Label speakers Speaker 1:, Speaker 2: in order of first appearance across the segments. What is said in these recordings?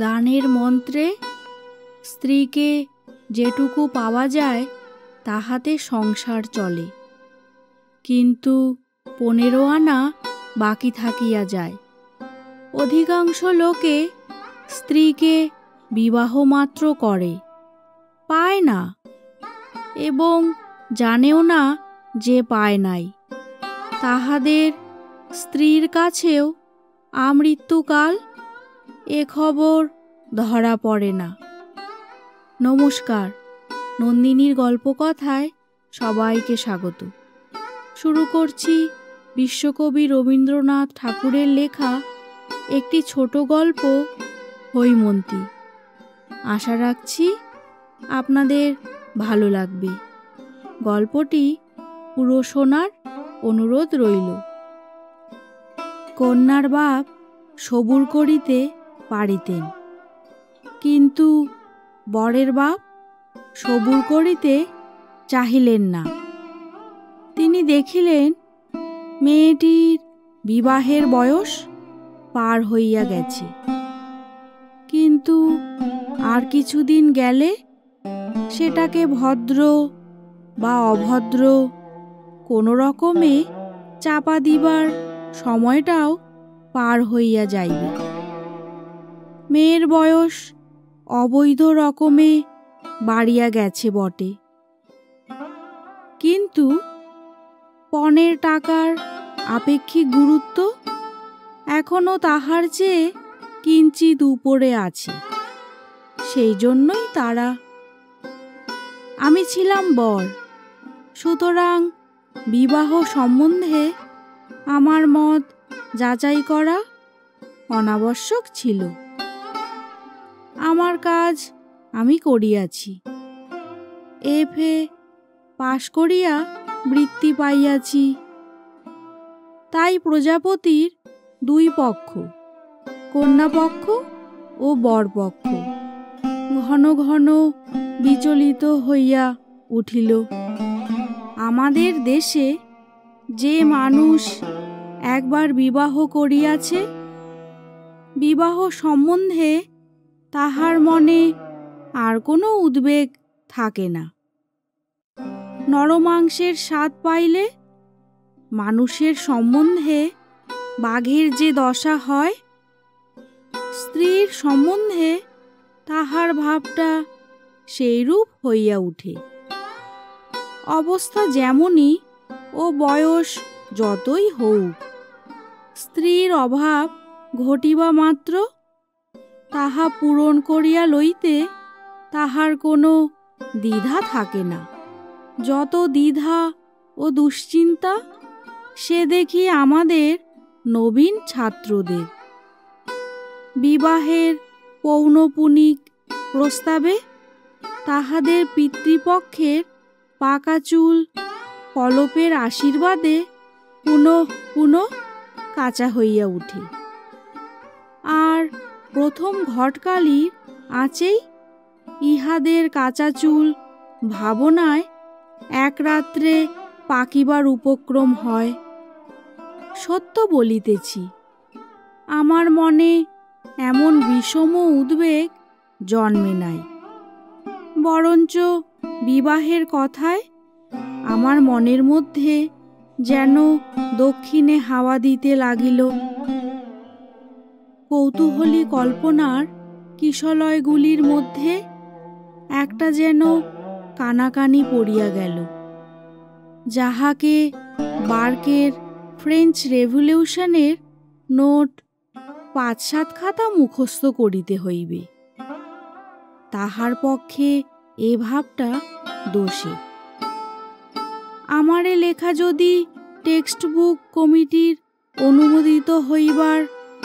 Speaker 1: দানের মন্ত্রে স্ত্রীকে যেটুকু পাওয়া যায় তাহাতে সংসার চলে, কিন্তু 15 আনা বাকি থাকিয়া যায়। অধিকাংশ লোকে স্ত্রীকে বিবাহ মাত্র করে, পায় না এবং জানেও না যে পায় নাই। তাহাদের স্ত্রীর কাছেও আমৃত্যুকাল এ খবর ধরা পড়ে না। নমস্কার, নন্দিনীর গল্পকথায় সবাইকে স্বাগত। শুরু করছি বিশ্বকবি রবীন্দ্রনাথ ঠাকুরের লেখা একটি ছোট গল্প, হৈমন্তী। আশা রাখছি আপনাদের ভালো লাগবে। গল্পটি পুরো শোনার অনুরোধ রইল। কন্যার বাপ সবুর করিতে পারিতেন, কিন্তু বরের বাপ সবুর করিতে চাহিলেন না। তিনি দেখিলেন মেয়েটির বিবাহের বয়স পার হইয়া গেছে, কিন্তু আর কিছুদিন গেলে সেটাকে ভদ্র বা অভদ্র কোনো রকমে চাপা দিবার সময়টাও পার হইয়া যাইবে। মেয়ের বয়স অবৈধ রকমে বাড়িয়া গেছে বটে, কিন্তু পণের টাকার আপেক্ষিক গুরুত্ব এখনো তাহার চেয়ে কিঞ্চিৎ উপরে আছে। সেই জন্যই তারা। আমি ছিলাম বর, সুতরাং বিবাহ সম্বন্ধে আমার মত যাচাই করা অনাবশ্যক ছিল। আমার কাজ আমি করিয়াছি, FA পাশ করিয়া বৃত্তি পাইয়াছি। তাই প্রজাপতির 2 পক্ষ, কন্যাপক্ষ ও বরপক্ষ, ঘন ঘন বিচলিত হইয়া উঠিল। আমাদের দেশে যে মানুষ একবার বিবাহ করিয়াছে, বিবাহ সম্বন্ধে তাহার মনে আর কোনো উদ্বেগ থাকে না। নরমাংসের স্বাদ পাইলে মানুষের সম্বন্ধে বাঘের যে দশা হয়, স্ত্রীর সম্বন্ধে তাহার ভাবটা সেইরূপ হইয়া উঠে। অবস্থা যেমনই ও বয়স যতই হোক, স্ত্রীর অভাব ঘটিবা মাত্র তাহা পূরণ করিয়া লইতে তাহার কোনো দ্বিধা থাকে না। যত দ্বিধা ও দুশ্চিন্তা সে দেখি আমাদের নবীন ছাত্রদের। বিবাহের পৌনপুনিক প্রস্তাবে তাহাদের পিতৃপক্ষের পাকা চুল কলপের আশীর্বাদে পুনঃ কাঁচা হইয়া উঠে। আর প্রথম ঘটকালির আঁচেই ইহাদের কাঁচা চুল ভাবনায় এক রাত্রে পাকিবার উপক্রম হয়। সত্য বলিতেছি, আমার মনে এমন বিষম উদ্বেগ জন্মে নাই, বরঞ্চ বিবাহের কথায় আমার মনের মধ্যে যেন দক্ষিণে হাওয়া দিতে লাগিল। কৌতূহলী কল্পনার কিশলয়গুলির মধ্যে একটা যেন কানাকানি পড়িয়া গেল, যাহাকে বার্কের ফ্রেঞ্চ রেভলিউশনের নোট 5-7 খাতা মুখস্থ করিতে হইবে। তাহার পক্ষে এ ভাবটা দোষে। আমারে লেখা যদি টেক্সট বুক কমিটির অনুমোদিত হইবার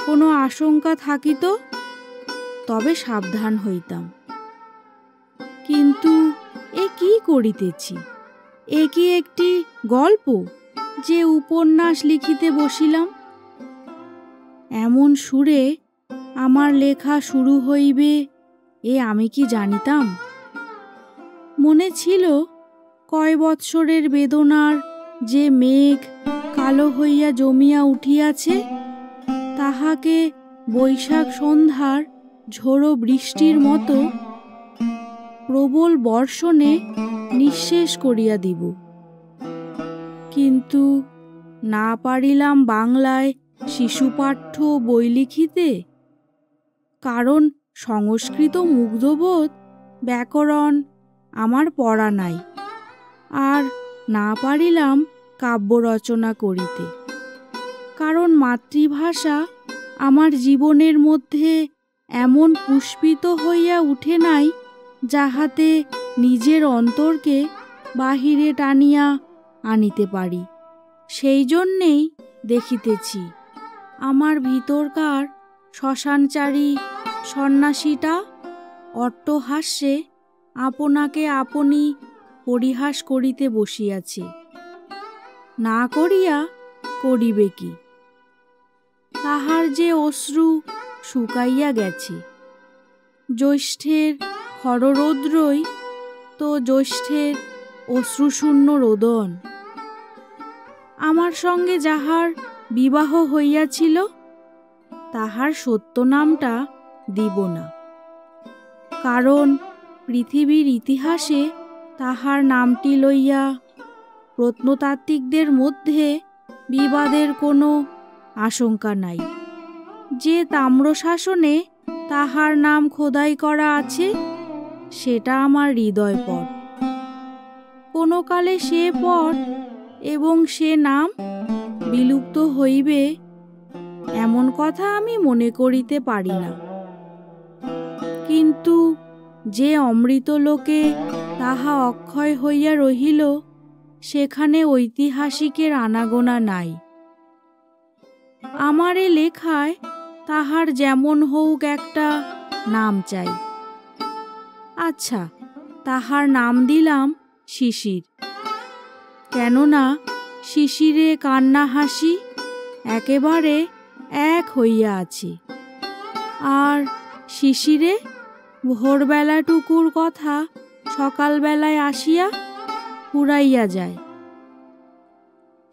Speaker 1: কোনো আশঙ্কা থাকিত, তবে সাবধান হইতাম। কিন্তু এ কি করিতেছি? এ কি একটি গল্প যে উপন্যাস লিখিতে বসিলাম? এমন সুরে আমার লেখা শুরু হইবে এ আমি কি জানিতাম? মনে ছিল কয় বৎসরের বেদনার যে মেঘ কালো হইয়া জমিয়া উঠিয়াছে, তাহাকে বৈশাখ সন্ধ্যার ঝোড়ো বৃষ্টির মতো প্রবল বর্ষণে নিঃশেষ করিয়া দিব। কিন্তু না পারিলাম বাংলায় শিশুপাঠ্য বই লিখিতে, কারণ সংস্কৃত মুগ্ধবোধ ব্যাকরণ আমার পড়া নাই। আর না পারিলাম কাব্য রচনা করিতে, কারণ মাতৃভাষা আমার জীবনের মধ্যে এমন পুষ্পিত হইয়া উঠে নাই, যাহাতে নিজের অন্তরকে বাহিরে টানিয়া আনিতে পারি। সেই জন্যেই দেখিতেছি আমার ভিতরকার শ্মশানচারী সন্ন্যাসীটা অট্টহাস্যে আপনাকে আপনি পরিহাস করিতে বসিয়াছে। না করিয়া করিবে কি? তাহার যে অশ্রু শুকাইয়া গেছে। জ্যৈষ্ঠের খররৌদ্রই তো জ্যৈষ্ঠের অশ্রুশূন্য রোদন। আমার সঙ্গে যাহার বিবাহ হইয়াছিল, তাহার সত্য নামটা দিব না, কারণ পৃথিবীর ইতিহাসে তাহার নামটি লইয়া প্রত্নতাত্ত্বিকদের মধ্যে বিবাদের কোনো আশঙ্কা নাই। যে তাম্রশাসনে তাহার নাম খোদাই করা আছে, সেটা আমার হৃদয়পট। কোনো কালে সে পট এবং সে নাম বিলুপ্ত হইবে, এমন কথা আমি মনে করিতে পারি না। কিন্তু যে অমৃত লোকে তাহা অক্ষয় হইয়া রহিল, সেখানে ঐতিহাসিকের আনাগোনা নাই। আমার এ লেখায় তাহার যেমন হোক একটা নাম চাই। আচ্ছা, তাহার নাম দিলাম শিশির, কেননা শিশিরে কান্না হাসি একেবারে এক হইয়া আছে। আর শিশিরে ভোরবেলাটুকুর কথা সকালবেলায় আসিয়া ফুরাইয়া যায়।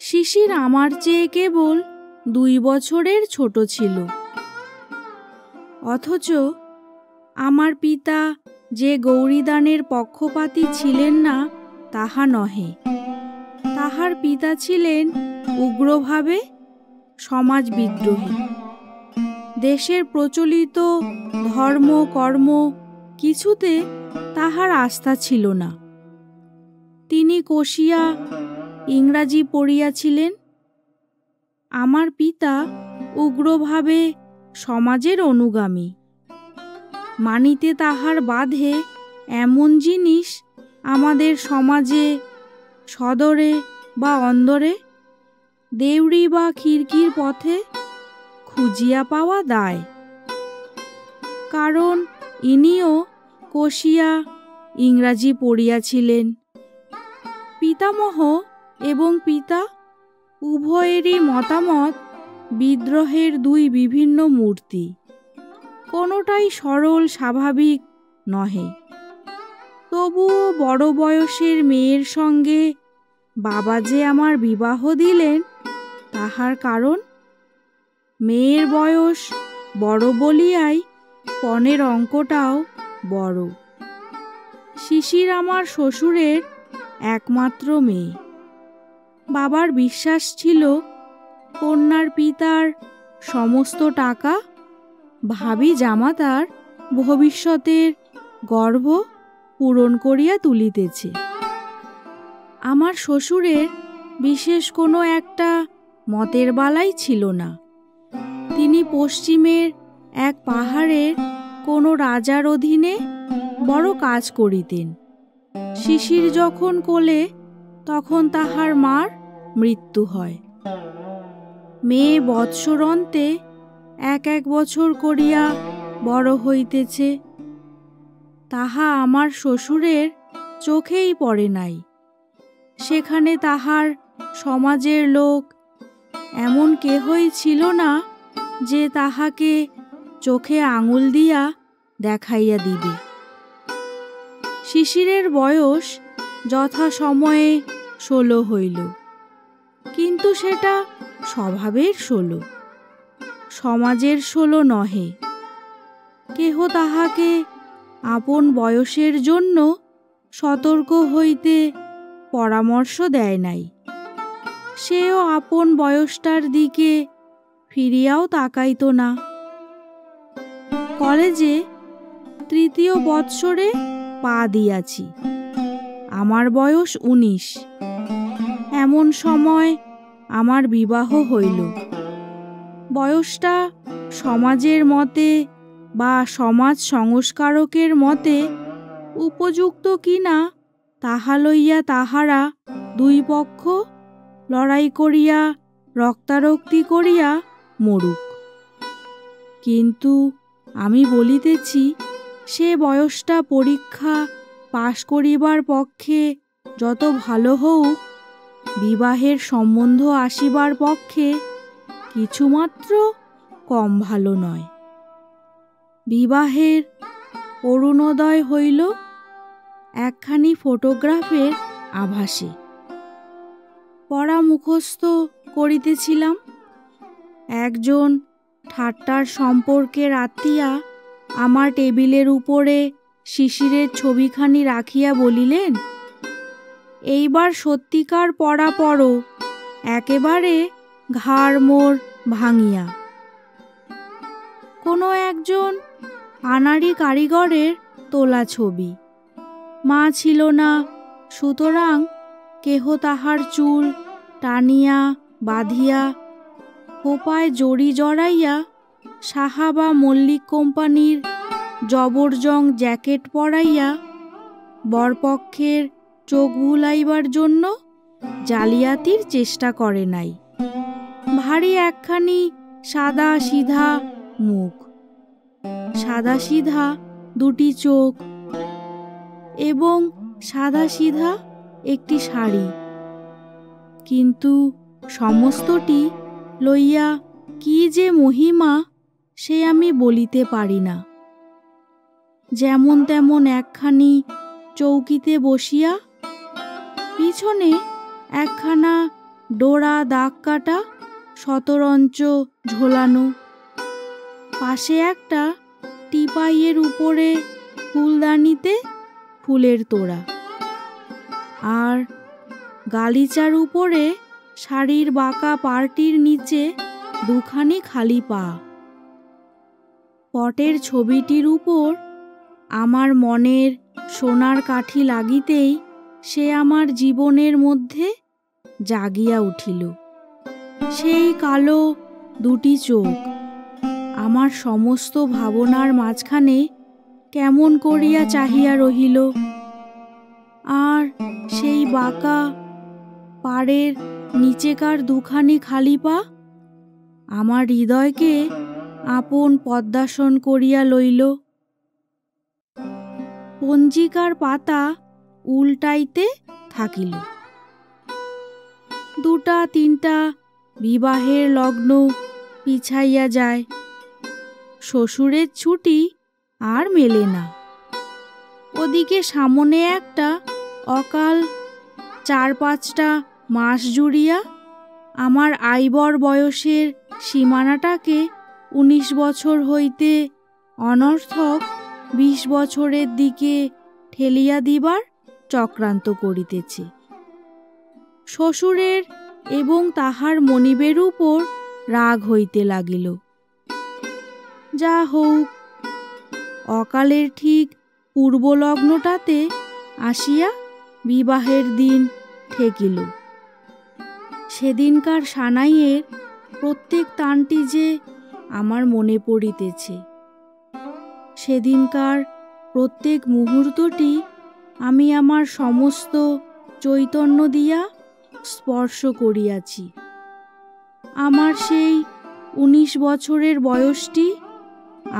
Speaker 1: শিশির আমার চেয়ে কেবল 2 বছরের ছোট ছিল, অথচ আমার পিতা যে গৌরীদানের পক্ষপাতী ছিলেন না তাহা নহে। তাহার পিতা ছিলেন উগ্রভাবে সমাজবিদ্রোহী। দেশের প্রচলিত ধর্ম কর্ম কিছুতে তাহার আস্থা ছিল না। তিনি কষিয়া ইংরাজি পড়িয়াছিলেন। আমার পিতা উগ্রভাবে সমাজের অনুগামী। মানিতে তাহার বাধে এমন জিনিস আমাদের সমাজে সদরে বা অন্দরে, দেউড়ি বা খিড়কির পথে খুঁজিয়া পাওয়া দায়। কারণ ইনিও কষিয়া ইংরাজি পড়িয়াছিলেন। পিতামহ এবং পিতা উভয়েরই মতামত বিদ্রোহের 2 বিভিন্ন মূর্তি, কোনোটাই সরল স্বাভাবিক নহে। তবুও বড় বয়সের মেয়ের সঙ্গে বাবা যে আমার বিবাহ দিলেন, তাহার কারণ মেয়ের বয়স বড় বলিয়াই পণের অঙ্কটাও বড়। শিশির আমার শ্বশুরের একমাত্র মেয়ে। বাবার বিশ্বাস ছিল কন্যার পিতার সমস্ত টাকা ভাবী জামাতার ভবিষ্যতের গর্ভ পূরণ করিয়া তুলিতেছে। আমার শ্বশুরের বিশেষ কোনো একটা মতের বালাই ছিল না। তিনি পশ্চিমের এক পাহাড়ের কোনো রাজার অধীনে বড় কাজ করিতেন। শিশির যখন কোলে, তখন তাহার মার মৃত্যু হয়। মেয়ে বৎসরন্তে 1 বছর করিয়া বড় হইতেছে, তাহা আমার শ্বশুরের চোখেই পড়ে নাই। সেখানে তাহার সমাজের লোক এমন কেহই ছিল না যে তাহাকে চোখে আঙুল দিয়া দেখাইয়া দিবে। শিশিরের বয়স যথাসময়ে 16 হইল, কিন্তু সেটা স্বভাবের 16, সমাজের 16 নহে। কেহ তাহাকে আপন বয়সের জন্য সতর্ক হইতে পরামর্শ দেয় নাই। সেও আপন বয়সটার দিকে ফিরিয়াও তাকাইত না। কলেজে তৃতীয় বৎসরে পা দিয়াছি। আমার বয়স 19। এমন সময় আমার বিবাহ হইল। বয়সটা সমাজের মতে বা সমাজ সংস্কারকের মতে উপযুক্ত কিনা তাহা লইয়া তাহারা দুই পক্ষ লড়াই করিয়া রক্তারক্তি করিয়া মরুক। কিন্তু আমি বলিতেছি, সে বয়সটা পরীক্ষা পাশ করিবার পক্ষে যত ভালো হোক, বিবাহের সম্বন্ধ আসিবার পক্ষে কিছুমাত্র কম ভালো নয়। বিবাহের অরুণোদয় হইল একখানি ফটোগ্রাফের আভাসে। পড়া মুখস্থ করিতেছিলাম। একজন ঠাট্টার সম্পর্কের আত্মীয়া আমার টেবিলের উপরে শিশিরের ছবিখানি রাখিয়া বলিলেন, এইবার সত্যিকার পড়া পড়ো, একেবারে ঘাড় মোড় ভাঙিয়া। কোনো একজন আনাড়ি কারিগরের তোলা ছবি। মা ছিল না, সুতরাং কেহ তাহার চুল টানিয়া বাঁধিয়া খোপায় জড়ি জড়াইয়া সাহা বা মল্লিক কোম্পানির জবরজং জ্যাকেট পরাইয়া বরপক্ষের চোখ ভুলাইবার জন্য জালিয়াতির চেষ্টা করে নাই। ভারী একখানি সাদা সিধা মুখ, সাদা সিধা দুটি চোখ এবং সাদা সিধা একটি শাড়ি। কিন্তু সমস্তটি লইয়া কি যে মহিমা, সে আমি বলিতে পারি না। যেমন তেমন একখানি চৌকিতে বসিয়া, পিছনে একখানা ডোরা দাগ কাটা শতরঞ্চ ঝোলানো, পাশে একটা টিপাইয়ের উপরে ফুলদানিতে ফুলের তোড়া, আর গালিচার উপরে শাড়ির বাঁকা পাড়টির নিচে দুখানি খালি পা। পটের ছবিটির উপর আমার মনের সোনার কাঠি লাগিতেই সে আমার জীবনের মধ্যে জাগিয়া উঠিল। সেই কালো দুটি চোখ আমার সমস্ত ভাবনার মাঝখানে কেমন করিয়া চাহিয়া রহিল, আর সেই বাঁকা পাড়ের নিচেকার দুখানি খালি পা আমার হৃদয়কে আপন পদ্মাসন করিয়া লইল। পঞ্জিকার পাতা উল্টাইতে থাকিল। 2-3টা বিবাহের লগ্ন পিছাইয়া যায়। শ্বশুরের ছুটি আর মেলে না। ওদিকে সামনে একটা অকাল 4-5টা মাস জুড়িয়া আমার আইবর বয়সের সীমানাটাকে 19 বছর হইতে অনর্থক 20 বছরের দিকে ঠেলিয়া দিবার চক্রান্ত করিতেছে। শ্বশুরের এবং তাহার মনিবের উপর রাগ হইতে লাগিল। যা হোক, অকালের ঠিক পূর্বলগ্নটাতে আসিয়া বিবাহের দিন ঠেকিল। সেদিনকার সানাইয়ের প্রত্যেক তানটি যে আমার মনে পড়িতেছে। সেদিনকার প্রত্যেক মুহূর্তটি আমি আমার সমস্ত চৈতন্য দিয়া স্পর্শ করিয়াছি। আমার সেই 19 বছরের বয়সটি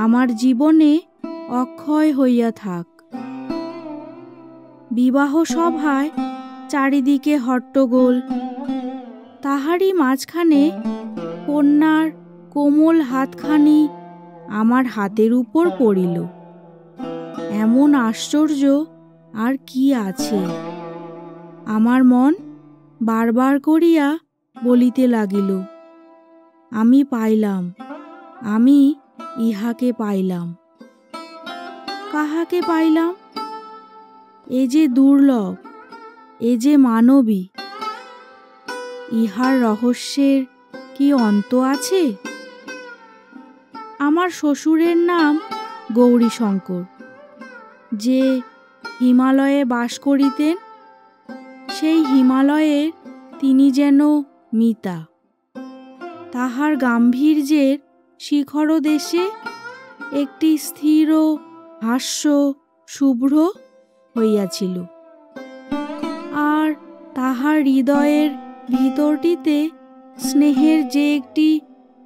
Speaker 1: আমার জীবনে অক্ষয় হইয়া থাক। বিবাহ সভায় চারিদিকে হট্টগোল। তাহারই মাঝখানে কন্যার কোমল হাতখানি আমার হাতের উপর পড়িল। এমন আশ্চর্য আর কি আছে? আমার মন বারবার করিয়া বলিতে লাগিল, আমি পাইলাম, আমি ইহাকে পাইলাম। কাহাকে পাইলাম? এ যে দুর্লভ, এ যে মানবী, ইহার রহস্যের কি অন্ত আছে? আমার শ্বশুরের নাম গৌরীশঙ্কর। যে হিমালয়ে বাস করিতেন, সেই হিমালয়ের তিনি যেন মিতা। তাহার গাম্ভীর্যের শিখর দেশে একটি স্থির হাস্য শুভ্র হইয়াছিল, আর তাহার হৃদয়ের ভিতরটিতে স্নেহের যে একটি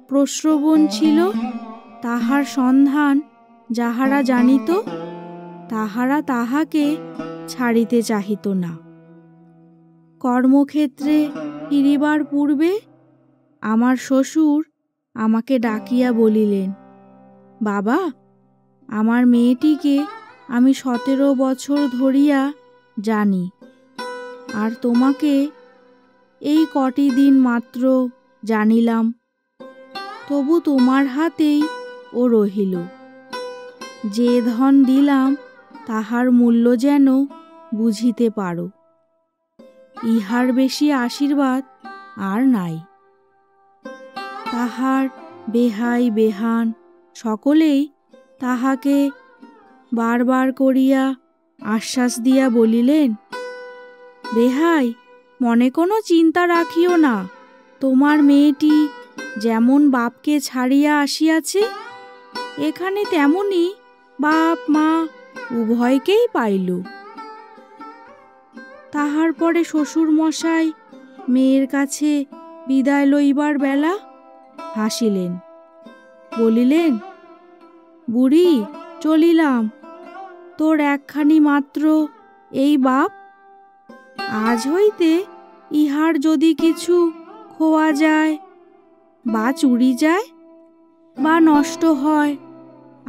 Speaker 1: প্রস্রবণ ছিল, তাহার সন্ধান যাহারা জানিত, তাহারা তাহাকে ছাড়িতে চাহিত না। কর্মক্ষেত্রে ফিরিবার পূর্বে আমার শ্বশুর আমাকে ডাকিয়া বলিলেন, বাবা, আমার মেয়েটিকে আমি 17 বছর ধরিয়া জানি, আর তোমাকে এই কটি দিন মাত্র জানিলাম, তবু তোমার হাতেই ও রহিল। যে ধন দিলাম তাহার মূল্য যেন বুঝিতে পারো। ইহার বেশি আশীর্বাদ আর নাই। তাহার বেহাই বেহান সকলেই তাহাকে বারবার করিয়া আশ্বাস দিয়া বলিলেন, বেহাই, মনে কোনো চিন্তা রাখিও না, তোমার মেয়েটি যেমন বাপকে ছাড়িয়া আসিয়াছে, এখানে তেমনি বাপ মা উভয়কেই পাইল। তাহার পরে শ্বশুর মশাই মেয়ের কাছে বিদায় লইবার বেলা হাসিলেন, বলিলেন, বুড়ি, চলিলাম, তোর একখানি মাত্র এই বাপ, আজ হইতে ইহার যদি কিছু খোয়া যায় বা চুরি যায় বা নষ্ট হয়,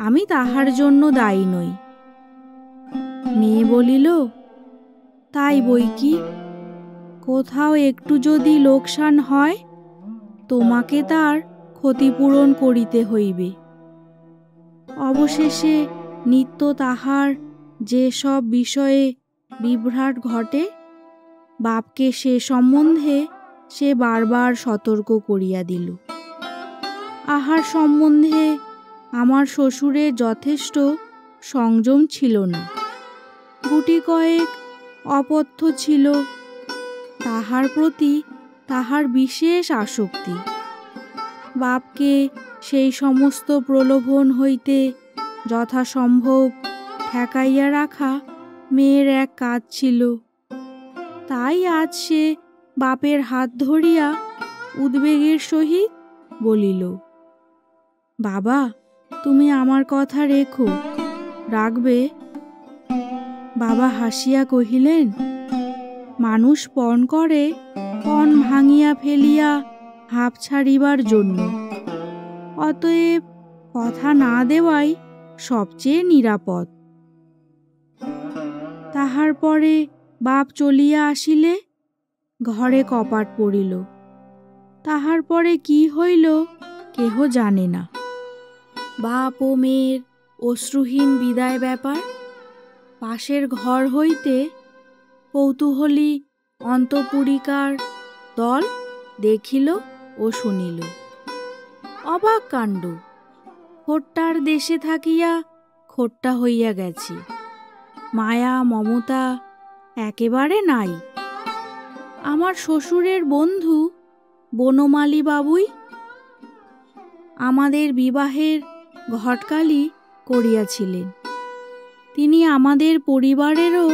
Speaker 1: আমি তাহার জন্য দায়ী নই। মেয়ে বলিল, তাই বই কি, কোথাও একটু যদি লোকসান হয়, তোমাকে তার ক্ষতিপূরণ করিতে হইবে। অবশেষে নিত্য তাহার যে সব বিষয়ে বিভ্রাট ঘটে, বাপকে সে সম্বন্ধে সে বারবার সতর্ক করিয়া দিল। আহার সম্বন্ধে আমার শ্বশুরের যথেষ্ট সংযম ছিল না, গুটি কয়েক অপথ্য ছিল, তাহার প্রতি তাহার বিশেষ আসক্তি। বাপকে সেই সমস্ত প্রলোভন হইতে যথাসম্ভব ঠেকাইয়া রাখা মেয়ের এক কাজ ছিল। তাই আজ সে বাপের হাত ধরিয়া উদ্বেগের সহিত বলিল, বাবা, তুমি আমার কথা রেখো, রাখবে? বাবা হাসিয়া কহিলেন, মানুষ পণ করে পণ ভাঙিয়া ফেলিয়া হাঁপ ছাড়িবার জন্য, অতএব কথা না দেওয়াই সবচেয়ে নিরাপদ। তাহার পরে বাপ চলিয়া আসিলে ঘরে কপাট পড়িল। তাহার পরে কি হইল কেহ জানে না। বাপ ও মেয়ের অশ্রুহীন বিদায় ব্যাপার পাশের ঘর হইতে কৌতূহলী অন্তঃপুরিকার দল দেখিল ও শুনিল। অবাক কাণ্ড! খোট্টার দেশে থাকিয়া খোট্টা হইয়া গেছি, মায়া মমতা একেবারে নাই। আমার শ্বশুরের বন্ধু বনমালী বাবুই আমাদের বিবাহের ঘটকালি করিয়াছিলেন। তিনি আমাদের পরিবারেরও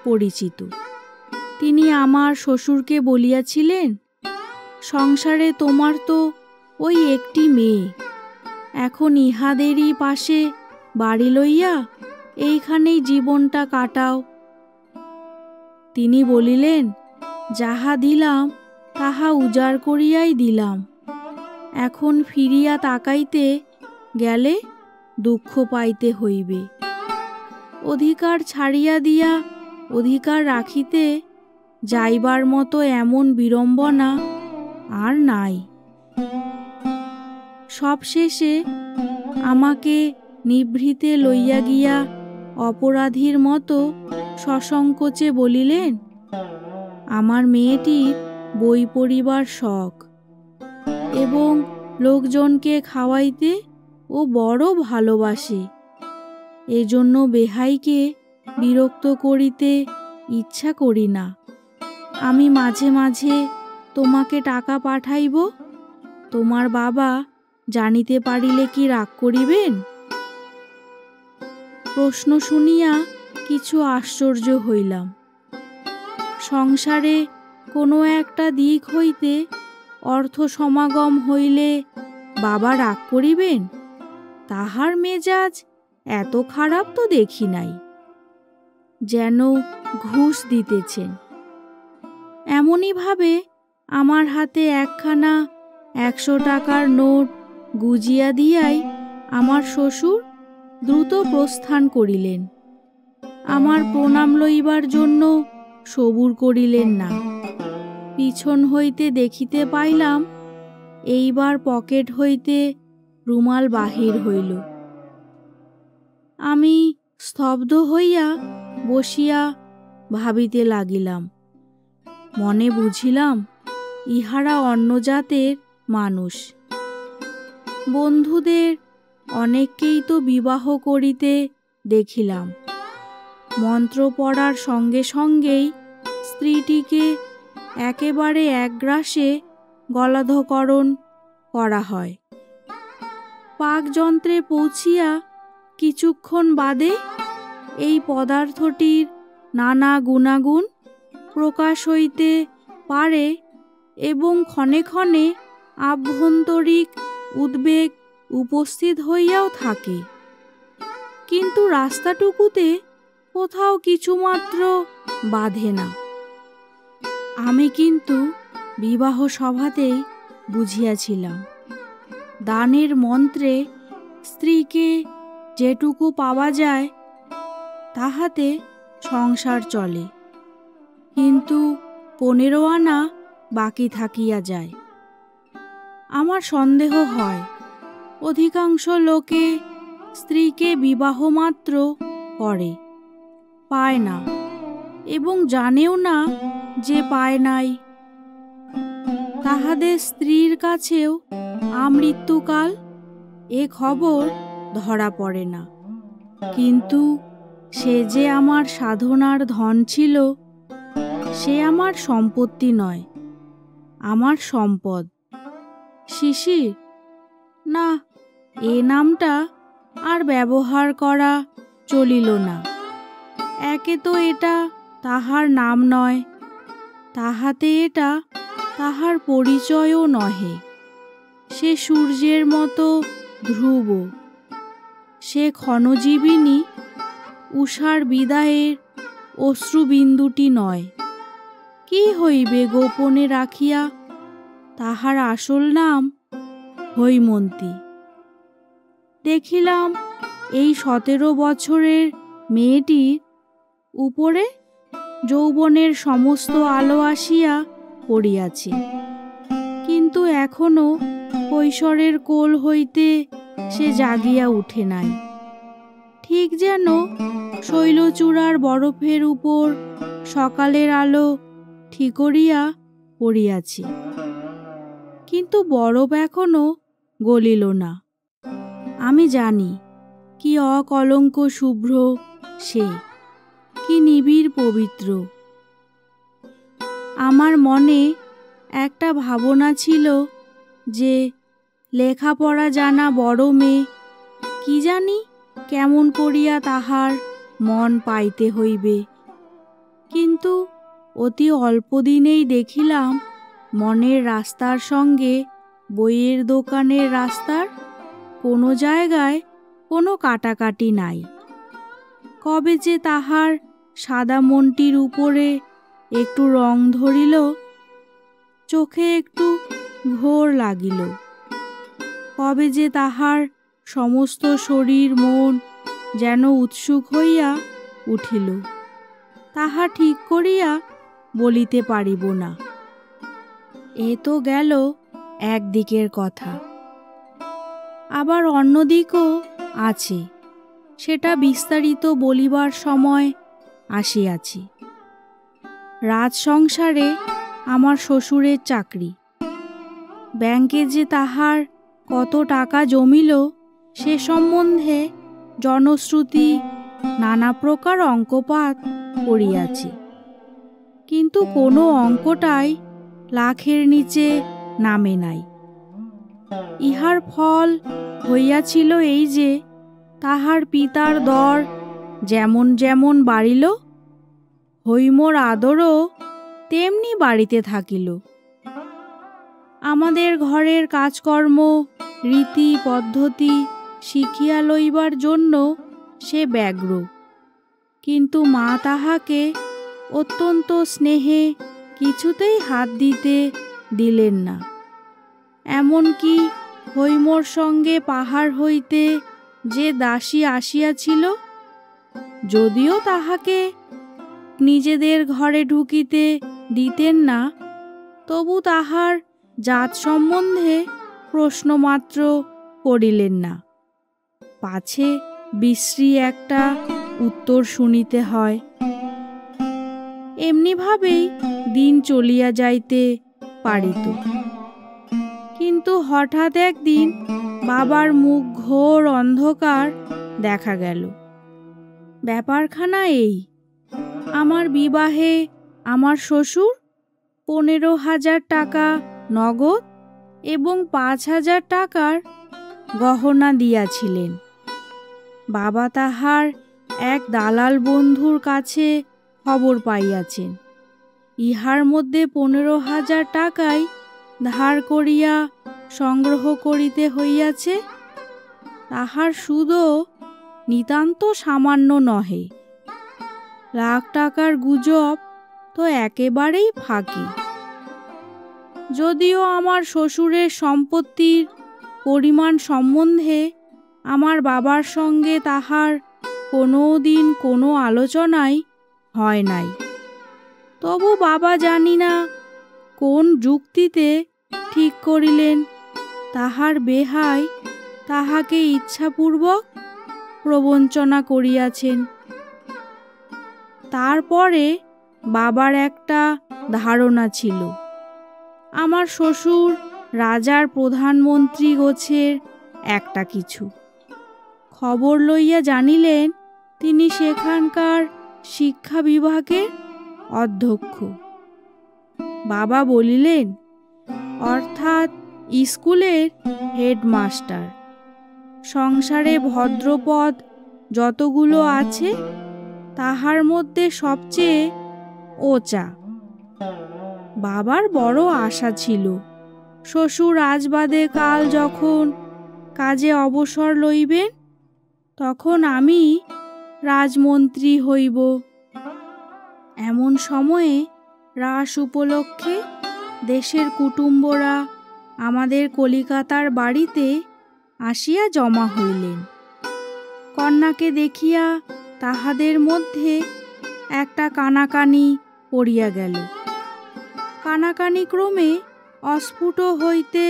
Speaker 1: পরিচিত। তিনি আমার শ্বশুরকে বলিয়াছিলেন, সংসারে তোমার তো ওই একটি মেয়ে, এখন ইহাদেরই পাশে বাড়ি লইয়া এইখানেই জীবনটা কাটাও। তিনি বলিলেন, যাহা দিলাম তাহা উজাড় করিয়াই দিলাম, এখন ফিরিয়া তাকাইতে গেলে দুঃখ পাইতে হইবে। অধিকার ছাড়িয়া দিয়া অধিকার রাখিতে যাইবার মতো এমন বিড়ম্বনা আর নাই। সবশেষে আমাকে নিভৃতে লইয়া গিয়া অপরাধীর মতো সসংকোচে বলিলেন, আমার মেয়েটির বই পড়িবার শখ এবং লোকজনকে খাওয়াইতে ও বড় ভালোবাসে। এজন্য বেহাইকে বিরক্ত করিতে ইচ্ছা করি না। আমি মাঝে মাঝে তোমাকে টাকা পাঠাইব। তোমার বাবা জানিতে পারিলে কি রাগ করিবেন? প্রশ্ন শুনিয়া কিছু আশ্চর্য হইলাম। সংসারে কোনো একটা দিক হইতে অর্থ সমাগম হইলে বাবা রাগ করিবেন? তাহার মেজাজ এত খারাপ তো দেখি নাই। যেন ঘুষ দিতেছেন। এমনইভাবে আমার হাতে একখানা 100 টাকার নোট গুজিয়া দিয়াই আমার শ্বশুর দ্রুত প্রস্থান করিলেন। আমার প্রণাম লইবার জন্য সবুর করিলেন না। পিছন হইতে দেখিতে পাইলাম এইবার পকেট হইতে রুমাল বাহির হইল। আমি স্তব্ধ হইয়া বসিয়া ভাবিতে লাগিলাম। মনে বুঝিলাম ইহারা অন্য জাতের মানুষ। বন্ধুদের অনেককেই তো বিবাহ করিতে দেখিলাম। মন্ত্র পড়ার সঙ্গে সঙ্গেই স্ত্রীটিকে একেবারে একগ্রাসে গলাধঃকরণ করা হয়। পাকযন্ত্রে পৌঁছিয়া কিছুক্ষণ বাদে এই পদার্থটির নানা গুণাগুণ প্রকাশ হইতে পারে এবং ক্ষণে ক্ষণে আভ্যন্তরিক উদ্বেগ উপস্থিত হইয়াও থাকে। কিন্তু রাস্তাটুকুতে কোথাও কিছুমাত্র বাধে না। আমি কিন্তু বিবাহ সভাতেই বুঝিয়াছিলাম, দানের মন্ত্রে স্ত্রীকে যেটুকু পাওয়া যায় তাহাতে সংসার চলে, কিন্তু 15 আনা বাকি থাকিয়া যায়। আমার সন্দেহ হয় অধিকাংশ লোকে স্ত্রীকে বিবাহ মাত্র করে, পায় না এবং জানেও না যে পায় নাই। তাহাদের স্ত্রীর কাছেও আমৃত্যুকাল এ খবর ধরা পড়ে না। কিন্তু সে যে আমার সাধনার ধন ছিল, সে আমার সম্পত্তি নয়, আমার সম্পদ। শিশির, না, এ নামটা আর ব্যবহার করা চলিল না। একে তো এটা তাহার নাম নয়, তাহাতে এটা তাহার পরিচয়ও নহে। সে সূর্যের মতো ধ্রুব, সে ক্ষণজীবিনী, উষার বিদায়ের অশ্রুবিন্দুটি নয়। কি হইবে গোপনে রাখিয়া? তাহার আসল নাম হৈমন্তী। দেখিলাম এই 17 বছরের মেয়েটির উপরে যৌবনের সমস্ত আলো আসিয়া পড়িয়াছে, কিন্তু এখনো কৈশোরের কোল হইতে সে জাগিয়া উঠে নাই। ঠিক যেন শৈলচূড়ার বরফের উপর সকালের আলো ঠিকরিয়া পড়িয়াছে, কিন্তু বরফ এখনো গলিল না। আমি জানি কি অকলঙ্ক শুভ্র সে, কি নিবিড় পবিত্র। আমার মনে একটা ভাবনা ছিল যে লেখাপড়া জানা বড় মেয়ে, কি জানি কেমন করিয়া তাহার মন পাইতে হইবে। কিন্তু অতি অল্প দিনেই দেখিলাম মনের রাস্তার সঙ্গে বইয়ের দোকানের রাস্তার কোনো জায়গায় কোনো কাটাকাটি নাই। কবে যে তাহার সাদা মনটির উপরে একটু রং ধরিল, চোখে একটু ঘোর লাগিল, কবে যে তাহার সমস্ত শরীর মন যেন উৎসুক হইয়া উঠিল, তাহা ঠিক করিয়া বলিতে পারিব না। এ তো গেল একদিকের কথা, আবার অন্য দিকও আছে। সেটা বিস্তারিত বলিবার সময় আসিয়াছি। রাজসংসারে আমার শ্বশুরের চাকরি। ব্যাংকে যে তাহার কত টাকা জমিল সে সম্বন্ধে জনশ্রুতি নানা প্রকার অঙ্কপাত করিয়াছি, কিন্তু কোনো অঙ্কটাই লাখের নিচে নামে নাই। ইহার ফল হইয়াছিল এই যে তাহার পিতার দর যেমন যেমন বাড়িল, হৈমর আদরও তেমনি বাড়িতে থাকিল। আমাদের ঘরের কাজকর্ম রীতি পদ্ধতি শিখিয়া লইবার জন্য সে ব্যগ্র, কিন্তু মা তাহাকে অত্যন্ত স্নেহে কিছুতেই হাত দিতে দিলেন না। এমনকি হৈমর সঙ্গে পাহাড় হইতে যে দাসী আসিয়াছিল, যদিও তাহাকে নিজেদের ঘরে ঢুকিতে দিতেন না, তবু তাহার জাত সম্বন্ধে প্রশ্নমাত্র করিলেন না, পাছে বিশ্রী একটা উত্তর শুনিতে হয়। এমনিভাবেই দিন চলিয়া যাইতে পারিত। কিন্তু হঠাৎ একদিন বাবার মুখ ঘোর অন্ধকার দেখা গেল। ব্যাপারখানা এই, আমার বিবাহে আমার শ্বশুর 15,000 টাকা নগদ এবং 5,000 টাকার গহনা দিয়াছিলেন। বাবা তাহার এক দালাল বন্ধুর কাছে খবর পাইয়াছেন, ইহার মধ্যে 15,000 টাকাই ধার করিয়া সংগ্রহ করিতে হইয়াছে। তাহার সুদও নিতান্ত সামান্য নহে। লাখ টাকার গুজব তো একেবারেই ফাঁকি। যদিও আমার শ্বশুরের সম্পত্তির পরিমাণ সম্বন্ধে আমার বাবার সঙ্গে তাহার কোনো দিন কোনো আলোচনাই হয় নাই, তবু বাবা জানি না কোন যুক্তিতে ঠিক করিলেন তাহার বেহাই তাহাকে ইচ্ছাপূর্বক প্রবঞ্চনা করিয়াছেন। তারপরে বাবার একটা ধারণা ছিল, আমার শ্বশুর রাজার প্রধানমন্ত্রী গোছের একটা কিছু। খবর লইয়া জানিলেন তিনি সেখানকার শিক্ষা বিভাগের অধ্যক্ষ। বাবা বলিলেন, অর্থাৎ স্কুলের হেডমাস্টার। সংসারে ভদ্রপদ যতগুলো আছে তাহার মধ্যে সবচেয়ে ওচা। বাবার বড় আশা ছিল, শ্বশুর রাজবাদে কাল যখন কাজে অবসর লইবেন তখন আমি রাজমন্ত্রী হইব। এমন সময়ে রাস উপলক্ষে দেশের কুটুম্বরা আমাদের কলিকাতার বাড়িতে আসিয়া জমা হইলেন। কন্যাকে দেখিয়া তাহাদের মধ্যে একটা কানাকানি পড়িয়া গেল। কানাকানি ক্রমে অস্ফুট হইতে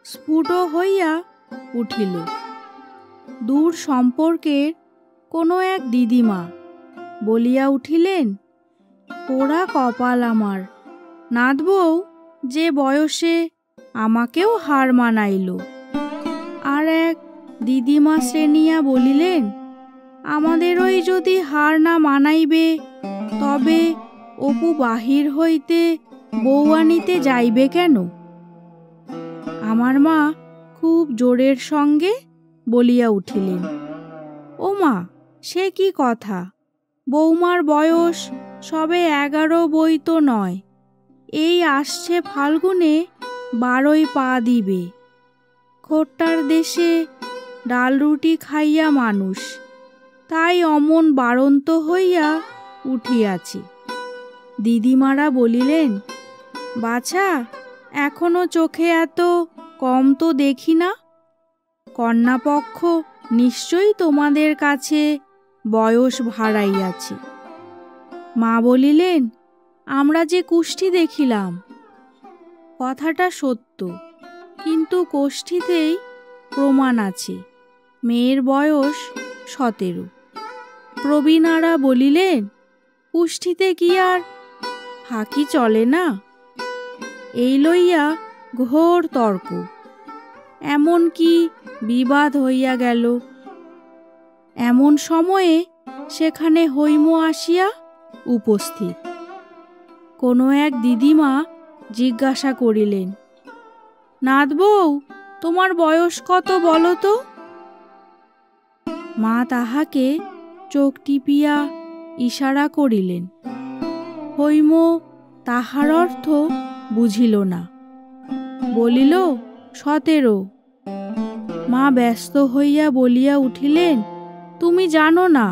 Speaker 1: স্ফুট হইয়া উঠিল। দূর সম্পর্কের কোনো এক দিদিমা বলিয়া উঠিলেন, পোড়া কপাল আমার, নাতবউ যে বয়সে আমাকেও হার মানাইল। আর এক দিদিমা শ্রেণিয়া বলিলেন, আমাদেরই যদি হার না মানাইবে তবে অপু বাহির হইতে বউ আনিতে যাইবে কেন? আমার মা খুব জোরের সঙ্গে বলিয়া উঠিলেন, ও মা, সে কি কথা! বৌমার বয়স সবে 11 বই তো নয়। এই আসছে ফাল্গুনে 12 পা দিবে। খোট্টার দেশে ডাল রুটি খাইয়া মানুষ, তাই অমন বাড়ন্ত হইয়া উঠিয়াছে। দিদিমারা বলিলেন, বাছা, এখনো চোখে এত কম তো দেখি না। কন্যাপক্ষ নিশ্চয়ই তোমাদের কাছে বয়স ভাড়াইয়াছে। মা বলিলেন, আমরা যে কুষ্ঠি দেখিলাম। কথাটা সত্য, কিন্তু কোষ্ঠীতেই প্রমাণ আছে মেয়ের বয়স 17। প্রবীণারা বলিলেন, কুষ্ঠিতে কি আর ফাঁকি চলে না? এই লইয়া ঘোর তর্ক, এমন কি বিবাদ হইয়া গেল। এমন সময়ে সেখানে হৈম আসিয়া উপস্থিত। কোনো এক দিদিমা জিজ্ঞাসা করিলেন, নাথ বউ, তোমার বয়স কত বলো তো? মা তাহাকে চোখ টিপিয়া ইশারা করিলেন। হৈম তাহার অর্থ বুঝিল না, বলিল, 17। মা ব্যস্ত হইয়া বলিয়া উঠিলেন, তুমি জানো না?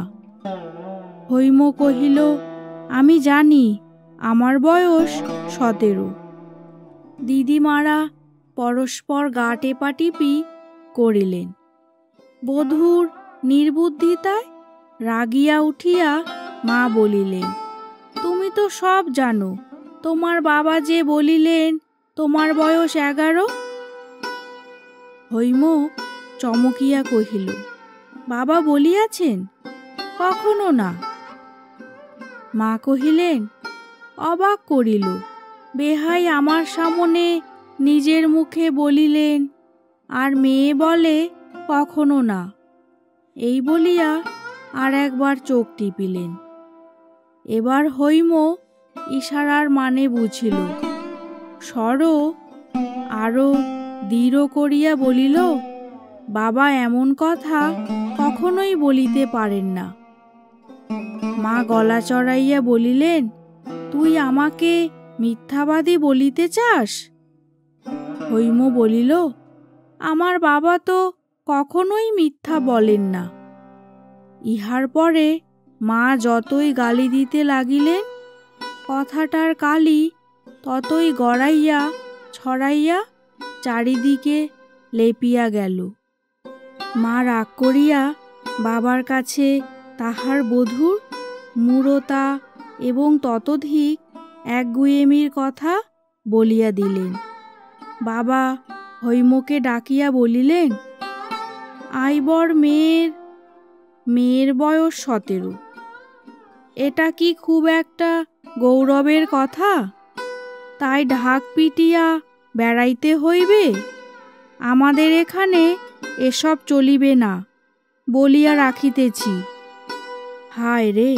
Speaker 1: হৈম কহিল, আমি জানি, আমার বয়স 17। দিদিমারা পরস্পর গা টেপাটিপি করিলেন। বধূর নির্বুদ্ধিতায় রাগিয়া উঠিয়া মা বলিলেন, তুমি তো সব জানো, তোমার বাবা যে বলিলেন তোমার বয়স 11। হৈম চমকিয়া কহিল, বাবা বলিয়াছেন? কখনো না। মা কহিলেন, অবাক করিল, বেহাই আমার সামনে নিজের মুখে বলিলেন, আর মেয়ে বলে কখনো না। এই বলিয়া আর একবার চোখ টিপিলেন। এবার হৈম ইশারার মানে বুঝিল। স্বর আরো দৃঢ় করিয়া বলিল, বাবা এমন কথা কখনোই বলিতে পারেন না। মা গলা চড়াইয়া বলিলেন, তুই আমাকে মিথ্যাবাদী বলিতে চাস? হৈম বলিল, আমার বাবা তো কখনোই মিথ্যা বলেন না। ইহার পরে মা যতই গালি দিতে লাগিলেন, কথাটার কালি ততই গড়াইয়া ছড়াইয়া চারিদিকে লেপিয়া গেল। মা রাগ করিয়া বাবার কাছে তাহার বধূর মূঢ়তা এবং ততোধিক একগুঁয়েমির কথা বলিয়া দিলেন। বাবা হৈমকে ডাকিয়া বলিলেন, আইবর মেয়ের বয়স 17। এটা কি খুব একটা গৌরবের কথা? তাই ঢাক পিটিয়া বেড়াইতে হইবে? আমাদের এখানে এসব চলিবে না বলিয়া রাখিতেছি। হায় রে,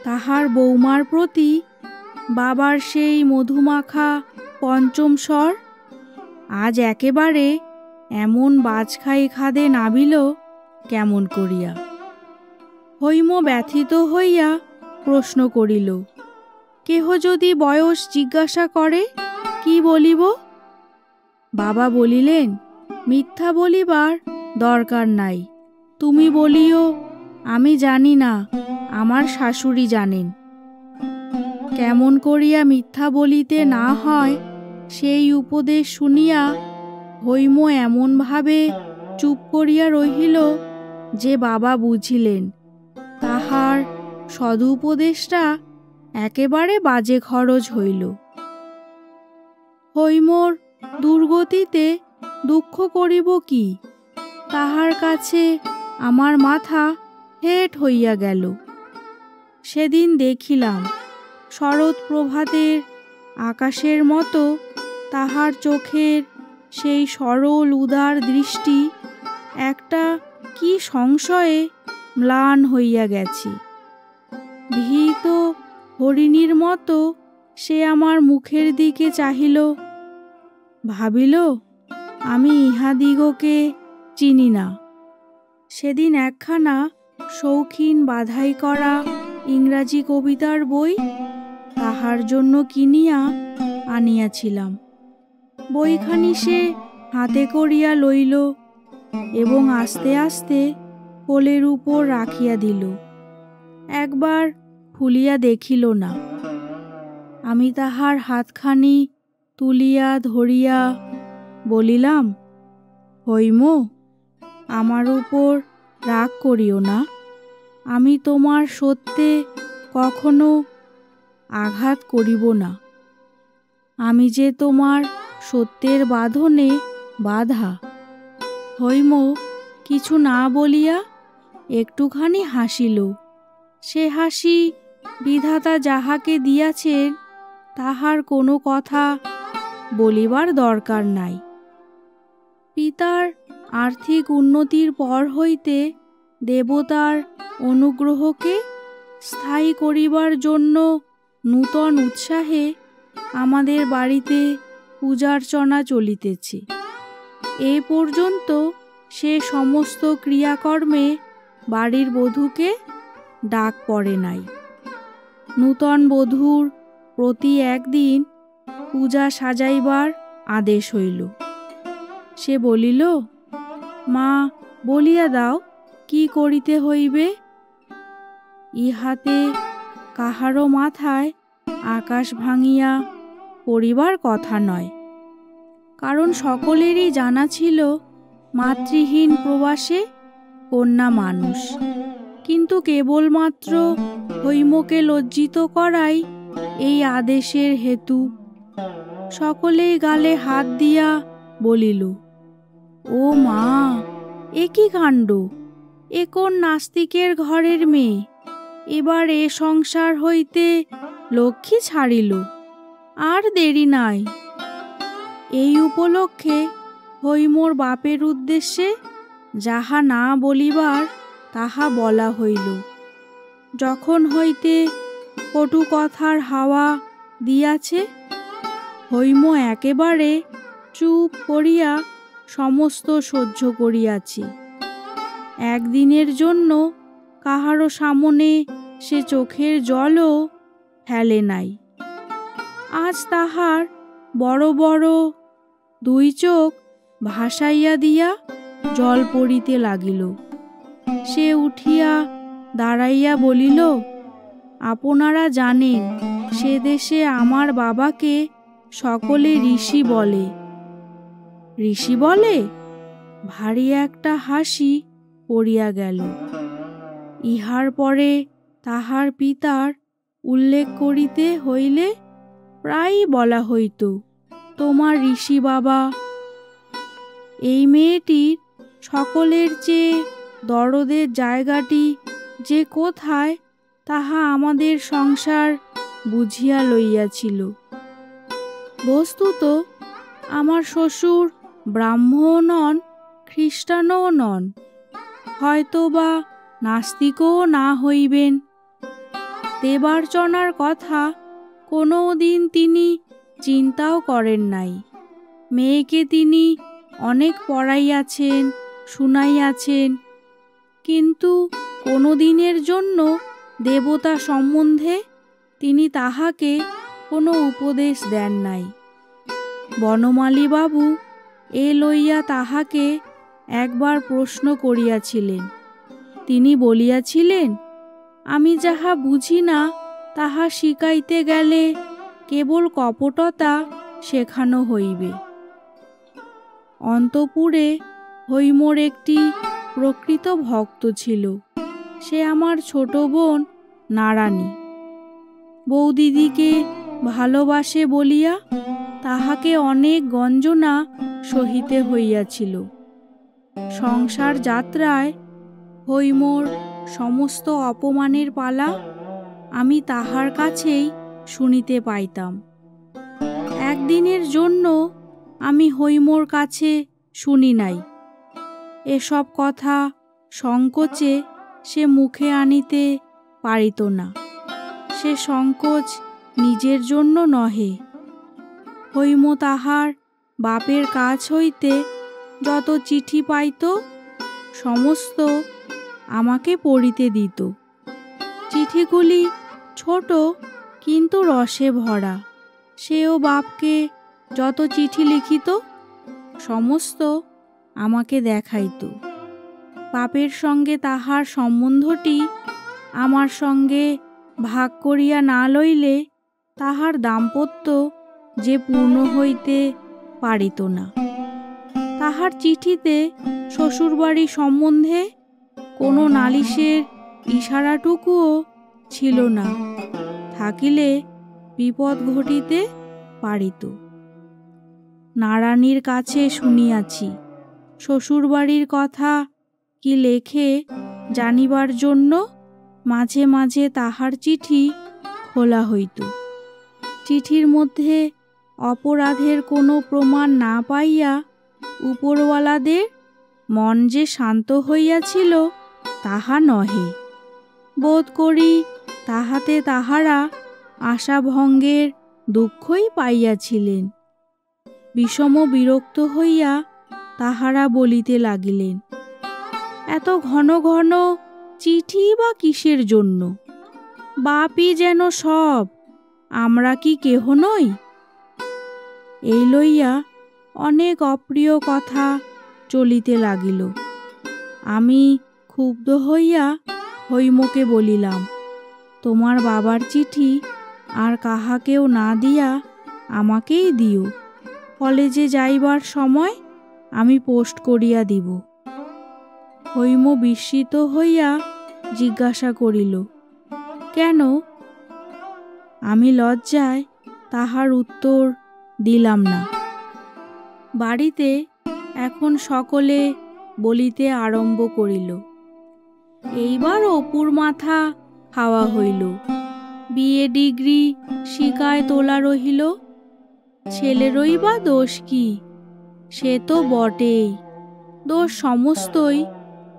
Speaker 1: তাহার বৌমার প্রতি বাবার সেই মধুমাখা পঞ্চম স্বর আজ একেবারে এমন বাজখাই খাদে নাবিল কেমন করিয়া? হৈম ব্যথিত হইয়া প্রশ্ন করিল, কেহ যদি বয়স জিজ্ঞাসা করে কি বলিব? বাবা বলিলেন, মিথ্যা বলিবার দরকার নাই, তুমি বলিও, আমি জানি না, আমার শাশুড়ি জানেন। কেমন করিয়া মিথ্যা বলিতে না হয় সেই উপদেশ শুনিয়া হৈম এমনভাবে চুপ করিয়া রহিল যে বাবা বুঝিলেন তাহার সদুপদেশটা একেবারে বাজে খরচ হইল। হৈমর দুর্গতিতে দুঃখ করিব কি? তাহার কাছে আমার মাথা হেঁট হইয়া গেল। সেদিন দেখিলাম শরৎ প্রভাতের আকাশের মতো তাহার চোখের সেই সরল উদার দৃষ্টি একটা কি সংশয়ে ম্লান হইয়া গেছে। ভীত হরিণীর মতো সে আমার মুখের দিকে চাহিল, ভাবিল আমি ইহাদিগকে চিনি না। সেদিন একখানা শৌখিন বাধাই করা ইংরাজি কবিতার বই তাহার জন্য কিনিয়া আনিয়াছিলাম। বইখানি সে হাতে করিয়া লইল এবং আস্তে আস্তে কোলের উপর রাখিয়া দিল, একবার খুলিয়া দেখিল না। আমি তাহার হাতখানি তুলিয়া ধরিয়া বলিলাম, হৈম, আমার উপর রাগ করিও না, আমি তোমার সত্যে কখনো আঘাত করিব না। আমি যে তোমার সত্যের বাঁধনে বাঁধা। হৈম কিছু না বলিয়া একটুখানি হাসিল। সে হাসি বিধাতা যাহাকে দিয়াছেন তাহার কোনো কথা বলিবার দরকার নাই। পিতার আর্থিক উন্নতির পর হইতে দেবতার অনুগ্রহকে স্থায়ী করিবার জন্য নূতন উৎসাহে আমাদের বাড়িতে পূজার্চনা চলিতেছে। এ পর্যন্ত সে সমস্ত ক্রিয়াকর্মে বাড়ির বধূকে ডাক পড়ে নাই। নূতন বধূর প্রতি একদিন পূজা সাজাইবার আদেশ হইল। সে বলিল, মা, বলিয়া দাও কি করিতে হইবে। ইহাতে কাহারও মাথায় আকাশ ভাঙিয়া পড়িবার কথা নয়, কারণ সকলেরই জানা ছিল মাতৃহীন প্রবাসে কন্যা মানুষ। কিন্তু কেবলমাত্র হৈমকে লজ্জিত করাই এই আদেশের হেতু। সকলেই গালে হাত দিয়া বলিল, ও মা, এ কি কাণ্ড! এ কোন নাস্তিকের ঘরের মেয়ে! এবার এ সংসার হইতে লক্ষ্মী ছাড়িল, আর দেরি নাই। এই উপলক্ষে হৈমর বাপের উদ্দেশ্যে যাহা না বলিবার তাহা বলা হইল। যখন হইতে কটু কথার হাওয়া দিয়াছে, হৈম একেবারে চুপ করিয়া সমস্ত সহ্য করিয়াছে। একদিনের জন্য কাহারও সামনে সে চোখের জলও ফেলে নাই। আজ তাহার বড় বড় দুই চোখ ভাসাইয়া দিয়া জল পড়িতে লাগিল। সে উঠিয়া দাঁড়াইয়া বলিল, আপনারা জানেন সে দেশে আমার বাবাকে সকলে ঋষি বলে। ঋষি বলে? ভারী একটা হাসি পড়িয়া গেল। ইহার পরে তাহার পিতার উল্লেখ করিতে হইলে প্রায়ই বলা হইত, তোমার ঋষি বাবা। এই মেয়েটির সকলের চেয়ে দরদের জায়গাটি যে কোথায় তাহা আমাদের সংসার বুঝিয়া লইয়াছিল। বস্তুত আমার শ্বশুর ব্রাহ্মণও নন, খ্রিস্টানও নন, হয়তোবা নাস্তিকও না হইবেন। দেবার্চনার কথা কোনো দিন তিনি চিন্তাও করেন নাই। মেয়েকে তিনি অনেক পড়াইয়াছেন, শুনাইয়াছেন, কিন্তু কোনো দিনের জন্য দেবতা সম্বন্ধে তিনি তাহাকে কোনো উপদেশ দেন নাই। বনমালী বাবু এ লইয়া তাহাকে একবার প্রশ্ন করিয়াছিলেন। তিনি বলিয়াছিলেন, আমি যাহা বুঝি না তাহা শিখাইতে গেলে কেবল কপটতা শেখানো হইবে। অন্তঃপুরে হৈমর একটি প্রকৃত ভক্ত ছিল। সে আমার ছোট বোন নারানী। বৌদিদিকে ভালোবাসে বলিয়া তাহাকে অনেক গঞ্জনা সহিতে হইয়াছিল। সংসার যাত্রায় হৈমর সমস্ত অপমানের পালা আমি তাহার কাছেই শুনিতে পাইতাম। একদিনের জন্য আমি হৈমর কাছে শুনি নাই। এসব কথা সংকোচে সে মুখে আনিতে পারিত না। সে সংকোচ নিজের জন্য নহে। হৈম তাহার বাপের কাছ হইতে যত চিঠি পাইত সমস্ত আমাকে পড়িতে দিত। চিঠিগুলি ছোট কিন্তু রসে ভরা। সেও বাপকে যত চিঠি লিখিত সমস্ত আমাকে দেখাইত। বাপের সঙ্গে তাহার সম্বন্ধটি আমার সঙ্গে ভাগ করিয়া না লইলে তাহার দাম্পত্য যে পূর্ণ হইতে পারিত না। তাহার চিঠিতে শ্বশুরবাড়ি সম্বন্ধে কোনো নালিশের ইশারাটুকুও ছিল না। থাকিলে বিপদ ঘটিতে পারিত। নারানীর কাছে শুনিয়াছি শ্বশুরবাড়ির কথা কি লেখে জানিবার জন্য মাঝে মাঝে তাহার চিঠি খোলা হইত। চিঠির মধ্যে অপরাধের কোনো প্রমাণ না পাইয়া উপরওয়ালাদের মন যে শান্ত হইয়াছিল তাহা নহে। বোধ করি তাহাতে তাহারা আশাভঙ্গের দুঃখই পাইয়াছিলেন। বিষম বিরক্ত হইয়া তাহারা বলিতে লাগিলেন, এত ঘন ঘন চিঠি বা কিসের জন্য? বাপই যেন সব, আমরা কি কেহ নই? এই লইয়া অনেক অপ্রিয় কথা চলিতে লাগিল। আমি ক্ষুব্ধ হইয়া হৈমকে বলিলাম, তোমার বাবার চিঠি আর কাহাকেও না দিয়া আমাকেই দিও, কলেজে যাইবার সময় আমি পোস্ট করিয়া দিব। হৈম বিস্মিত হইয়া জিজ্ঞাসা করিল, কেন? আমি লজ্জায় তাহার উত্তর দিলাম না। বাড়িতে এখন সকলে বলিতে আরম্ভ করিল, এইবার অপুর মাথা খাওয়া হইল, বিএ ডিগ্রি শিকায় তোলা রহিল। ছেলেরই বা দোষ কি? সে তো বটেই, দোষ সমস্তই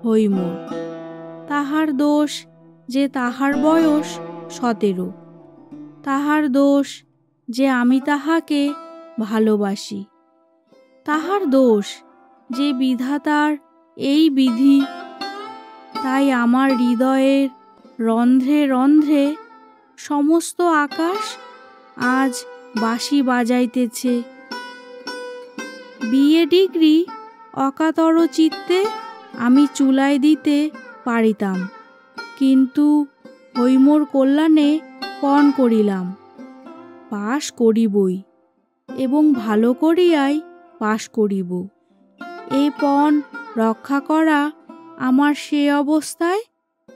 Speaker 1: হৈমর। তাহার দোষ যে তাহার বয়স 17, তাহার দোষ যে আমি তাহাকে ভালোবাসি, তাহার দোষ যে বিধাতার এই বিধি। তাই আমার হৃদয়ের রন্ধ্রে রন্ধ্রে সমস্ত আকাশ আজ বাঁশি বাজাইতেছে। বিএ ডিগ্রি অকাতর চিত্তে আমি চুলায় দিতে পারিতাম, কিন্তু হৈমর কল্যাণে পণ করিলাম। পাশ করিবই, এবং ভালো করিয়াই পাশ করিব। এই পণ রক্ষা করা আমার সে অবস্থায়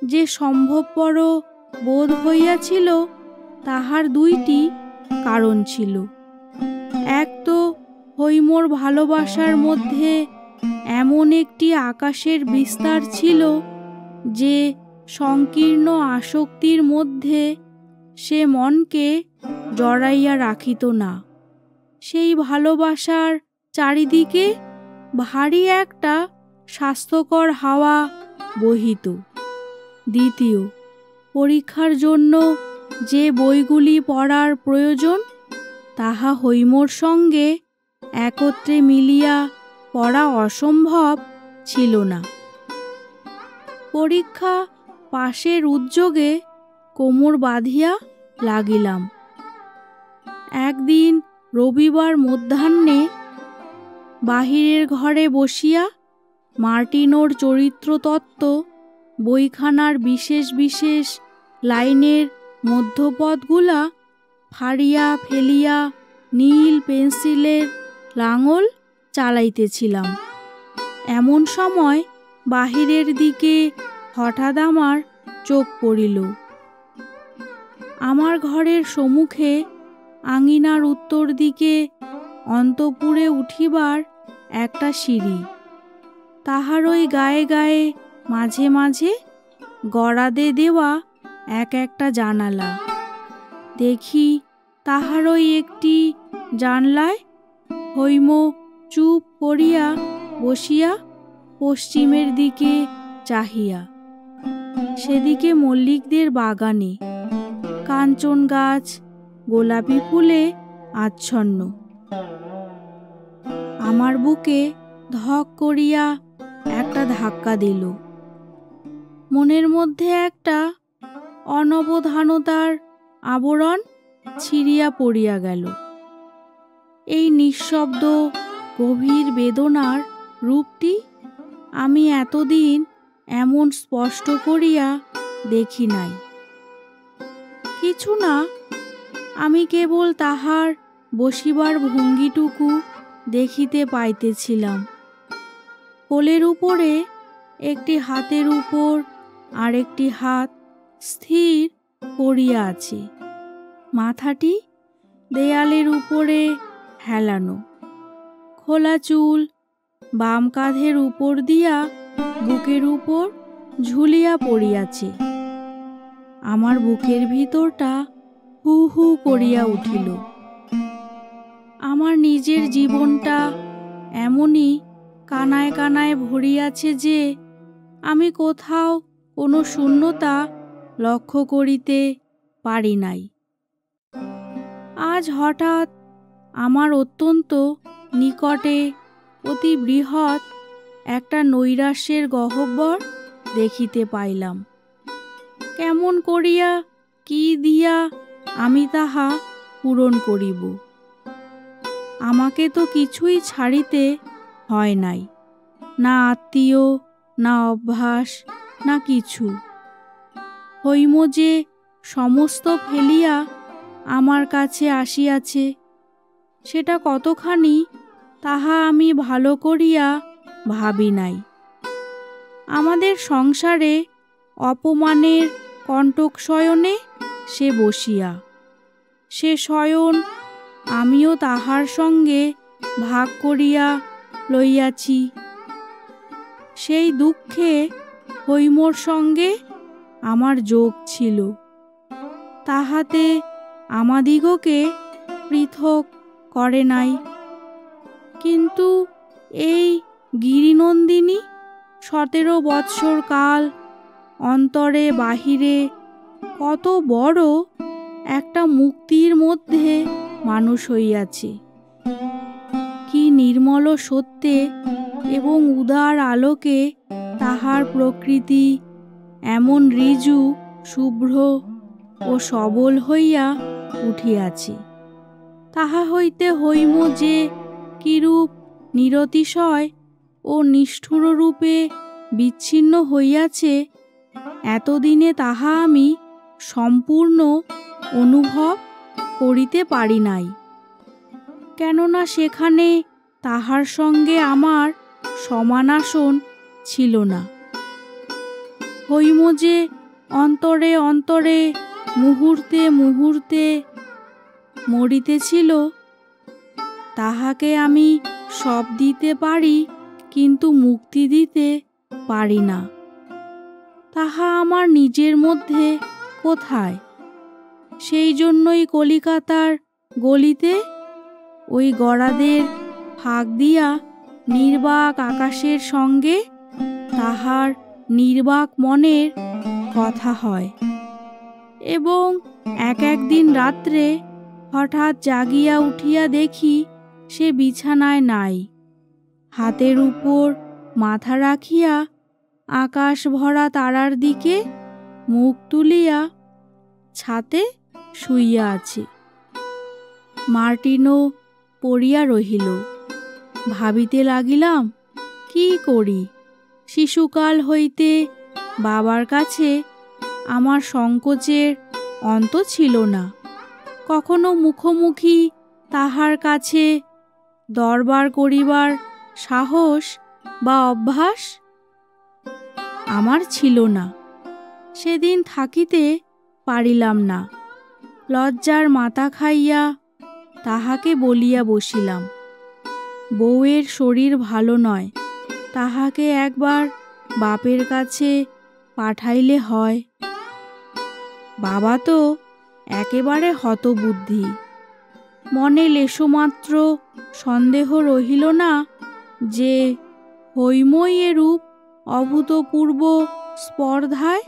Speaker 1: যে সম্ভবপর বোধ হইয়াছিল, তাহার 2টি কারণ ছিল। এক তো হৈমর ভালোবাসার মধ্যে এমন একটি আকাশের বিস্তার ছিল যে সংকীর্ণ আসক্তির মধ্যে সে মনকে জড়াইয়া রাখিত না। সেই ভালোবাসার চারিদিকে ভারী একটা স্বাস্থ্যকর হাওয়া বহিত। দ্বিতীয়, পরীক্ষার জন্য যে বইগুলি পড়ার প্রয়োজন, তাহা হৈমর সঙ্গে একত্রে মিলিয়া পড়া অসম্ভব ছিল না। পরীক্ষা পাশের উদ্যোগে কোমর বাঁধিয়া লাগিলাম। একদিন রবিবার মধ্যাহ্নে বাহিরের ঘরে বসিয়া মার্টিনোর চরিত্রতত্ত্ব বইখানার বিশেষ বিশেষ লাইনের মধ্যপদগুলা ফাড়িয়া ফেলিয়া নীল পেন্সিলের লাঙল চালাইতেছিলাম। এমন সময় বাহিরের দিকে হঠাৎ আমার চোখ পড়িল। আমার ঘরের সম্মুখে আঙিনার উত্তর দিকে অন্তঃপুরে উঠিবার একটা সিঁড়ি, তাহার ওই গায়ে গায়ে মাঝে মাঝে গড়াদে দেওয়া একটা জানালা। দেখি তাহার ওই একটি জানলায় হৈম চুপ করিয়া বসিয়া পশ্চিমের দিকে চাহিয়া। সেদিকে মল্লিকদের বাগানে কাঞ্চন গাছ গোলাপি ফুলে আচ্ছন্ন। আমার বুকে ধক করিয়া একটা ধাক্কা দিল। মনের মধ্যে একটা অনবধানতার আবরণ ছিঁড়িয়া পড়িয়া গেল। এই নিঃশব্দ গভীর বেদনার রূপটি আমি এতদিন এমন স্পষ্ট করিয়া দেখি নাই। কিছু না, আমি কেবল তাহার বসিবার ভঙ্গিটুকু দেখিতে পাইতেছিলাম। কোলের উপরে একটি হাতের উপর আরেকটি হাত স্থির করিয়া আছে, মাথাটি দেয়ালের উপরে হেলানো, খোলা চুল বাম কাঁধের উপর দিয়া বুকের উপর ঝুলিয়া পড়িয়াছে। আমার বুকের ভিতরটা হু হু করিয়া উঠিল। আমার নিজের জীবনটা এমনই কানায় কানায় ভরিয়াছে যে আমি কোথাও কোনো শূন্যতা লক্ষ্য করিতে পারি নাই। আজ হঠাৎ আমার অত্যন্ত নিকটে অতি বৃহৎ একটা নৈরাশ্যের গহ্বর দেখিতে পাইলাম। কেমন করিয়া কি দিয়া আমি তাহা পূরণ করিব? আমাকে তো কিছুই ছাড়িতে হয় নাই, না আত্মীয়, না অভ্যাস, না কিছু। হৈম যে সমস্ত ফেলিয়া আমার কাছে আসিয়াছে, সেটা কতখানি তাহা আমি ভালো করিয়া ভাবি নাই। আমাদের সংসারে অপমানের কণ্টক শয়নে সে বসিয়া, সে শয়ন আমিও তাহার সঙ্গে ভাগ করিয়া লইয়াছি। সেই দুঃখে হৈমর সঙ্গে আমার যোগ ছিল, তাহাতে আমাদিগকে পৃথক করে নাই। কিন্তু এই গিরিনন্দিনী 17 বৎসর কাল অন্তরে বাহিরে কত বড় একটা মুক্তির মধ্যে মানুষ হইয়াছে। কি নির্মল সত্যে এবং উদার আলোকে তাহার প্রকৃতি এমন ঋজু, শুভ্র ও সবল হইয়া উঠিয়াছে। তাহা হইতে হৈম যে কিরূপ নিরতিশয় ও নিষ্ঠুর রূপে বিচ্ছিন্ন হইয়াছে, এতদিনে তাহা আমি সম্পূর্ণ অনুভব করিতে পারি নাই। কেননা সেখানে তাহার সঙ্গে আমার সমানাসন ছিল না। হৈম যে অন্তরে অন্তরে মুহূর্তে মুহূর্তে মরিতেছিল, তাহাকে আমি সব দিতে পারি, কিন্তু মুক্তি দিতে পারি না। তাহা আমার নিজের মধ্যে কোথায়? সেই জন্যই কলিকাতার গলিতে ওই গরাদের ফাঁক দিয়া নির্বাক আকাশের সঙ্গে তাহার নির্বাক মনের কথা হয়। এবং এক দিন রাত্রে হঠাৎ জাগিয়া উঠিয়া দেখি সে বিছানায় নাই। হাতের উপর মাথা রাখিয়া আকাশ ভরা তারার দিকে মুখ তুলিয়া ছাতে শুইয়া আছে। মার্টিনও পড়িয়া রহিল। ভাবিতে লাগিলাম, কি করি? শিশুকাল হইতে বাবার কাছে আমার সংকোচের অন্ত ছিল না। কখনো মুখোমুখি তাহার কাছে দরবার করিবার সাহস বা অভ্যাস আমার ছিল না। সেদিন থাকিতে পারিলাম না। লজ্জার মাথা খাইয়া তাহাকে বলিয়া বসিলাম, বউয়ের শরীর ভালো নয়, তাহাকে একবার বাপের কাছে পাঠাইলে হয়। বাবা তো একেবারে হতবুদ্ধি। মনে লেশমাত্র সন্দেহ রহিল না যে হৈমই এরূপ অভূতপূর্ব স্পর্ধায়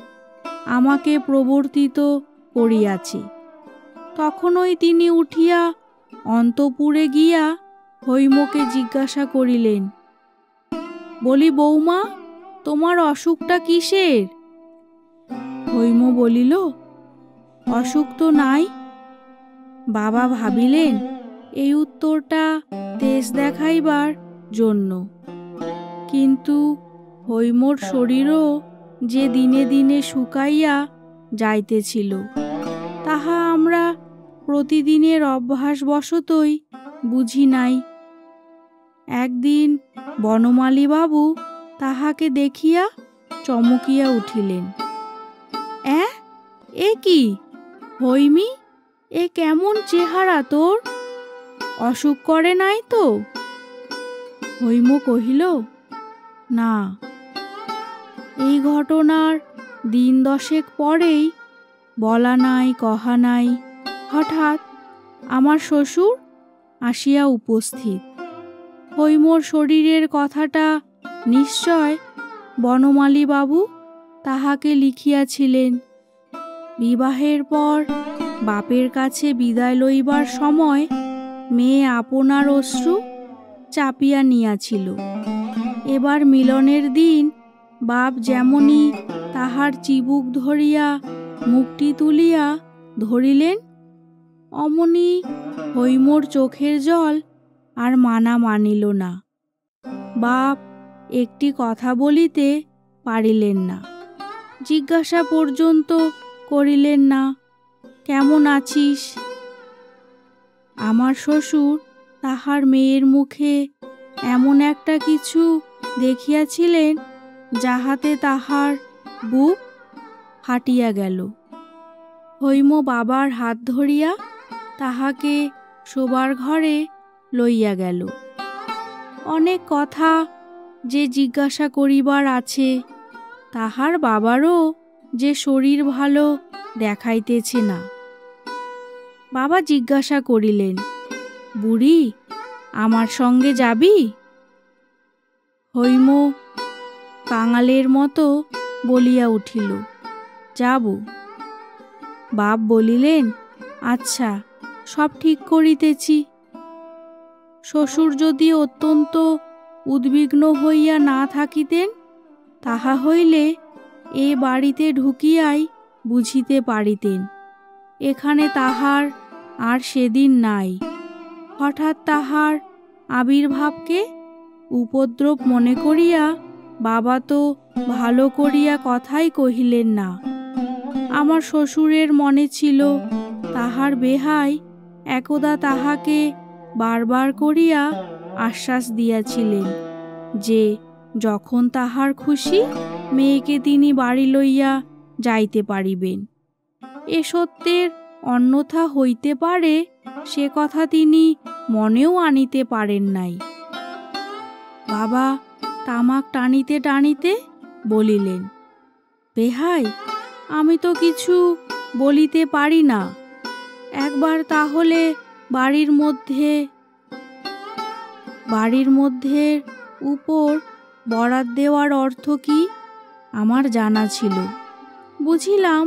Speaker 1: আমাকে প্রবর্তিত করিয়াছে। তখনই তিনি উঠিয়া অন্তঃপুরে গিয়া হৈমকে জিজ্ঞাসা করিলেন, বলি বৌমা, তোমার অসুখটা কিসের? হৈম বলিল, অসুখ তো নাই। বাবা ভাবিলেন এই উত্তরটা তেজ দেখাইবার জন্য, কিন্তু হৈমর শরীরও যে দিনে দিনে শুকাইয়া যাইতেছিল, তাহা আমরা প্রতিদিনের অভ্যাসবশতই বুঝি নাই। একদিন বনমালী বাবু তাহাকে দেখিয়া চমকিয়া উঠিলেন। এ কি হৈমি, এ কেমন চেহারা তোর? অসুখ করে নাই তো? হৈম কহিল, না। এই ঘটনার দিন 10 পরেই, বলা নাই কহা নাই, হঠাৎ আমার শ্বশুর আসিয়া উপস্থিত। হৈমর শরীরের কথাটা নিশ্চয় বনমালী বাবু তাহাকে লিখিয়াছিলেন। বিবাহের পর বাপের কাছে বিদায় লইবার সময় মেয়ে আপনার অশ্রু চাপিয়া নিয়াছিল। এবার মিলনের দিন বাপ যেমনি তাহার চিবুক ধরিয়া মুখটি তুলিয়া ধরিলেন, অমনি হৈমর চোখের জল আর মানা মানিল না। বাপ একটি কথা বলিতে পারিলেন না, জিজ্ঞাসা পর্যন্ত করিলেন না, কেমন আছিস? আমার শ্বশুর তাহার মেয়ের মুখে এমন একটা কিছু দেখিয়াছিলেন যাহাতে তাহার বুক ফাটিয়া গেল। হৈম বাবার হাত ধরিয়া তাহাকে শোবার ঘরে লইয়া গেল। অনেক কথা যে জিজ্ঞাসা করিবার আছে, তাহার বাবারও যে শরীর ভালো দেখাইতেছে না। বাবা জিজ্ঞাসা করিলেন, বুড়ি, আমার সঙ্গে যাবি? হৈম কাঙালের মতো বলিয়া উঠিল, যাব। বাপ বলিলেন, আচ্ছা, সব ঠিক করিতেছি। শ্বশুর যদি অত্যন্ত উদ্বিগ্ন হইয়া না থাকিতেন, তাহা হইলে এ বাড়িতে ঢুকিয়াই বুঝিতে পারিতেন এখানে তাহার আর সেদিন নাই। হঠাৎ তাহার আবির্ভাবকে উপদ্রব মনে করিয়া বাবা তো ভালো করিয়া কথাই কহিলেন না। আমার শ্বশুরের মনে ছিল তাহার বেহাই একদা তাহাকে বারবার করিয়া আশ্বাস দিয়াছিলেন যে যখন তাহার খুশি মেয়েকে তিনি বাড়ি লইয়া যাইতে পারিবেন। এ সত্যের অন্যথা হইতে পারে সে কথা তিনি মনেও আনিতে পারেন নাই। বাবা তামাক টানিতে টানিতে বলিলেন, বেহাই, আমি তো কিছু বলিতে পারি না। একবার তাহলে বাড়ির মধ্যে উপর বরাত দেওয়ার অর্থ কি আমার জানা ছিল। বুঝিলাম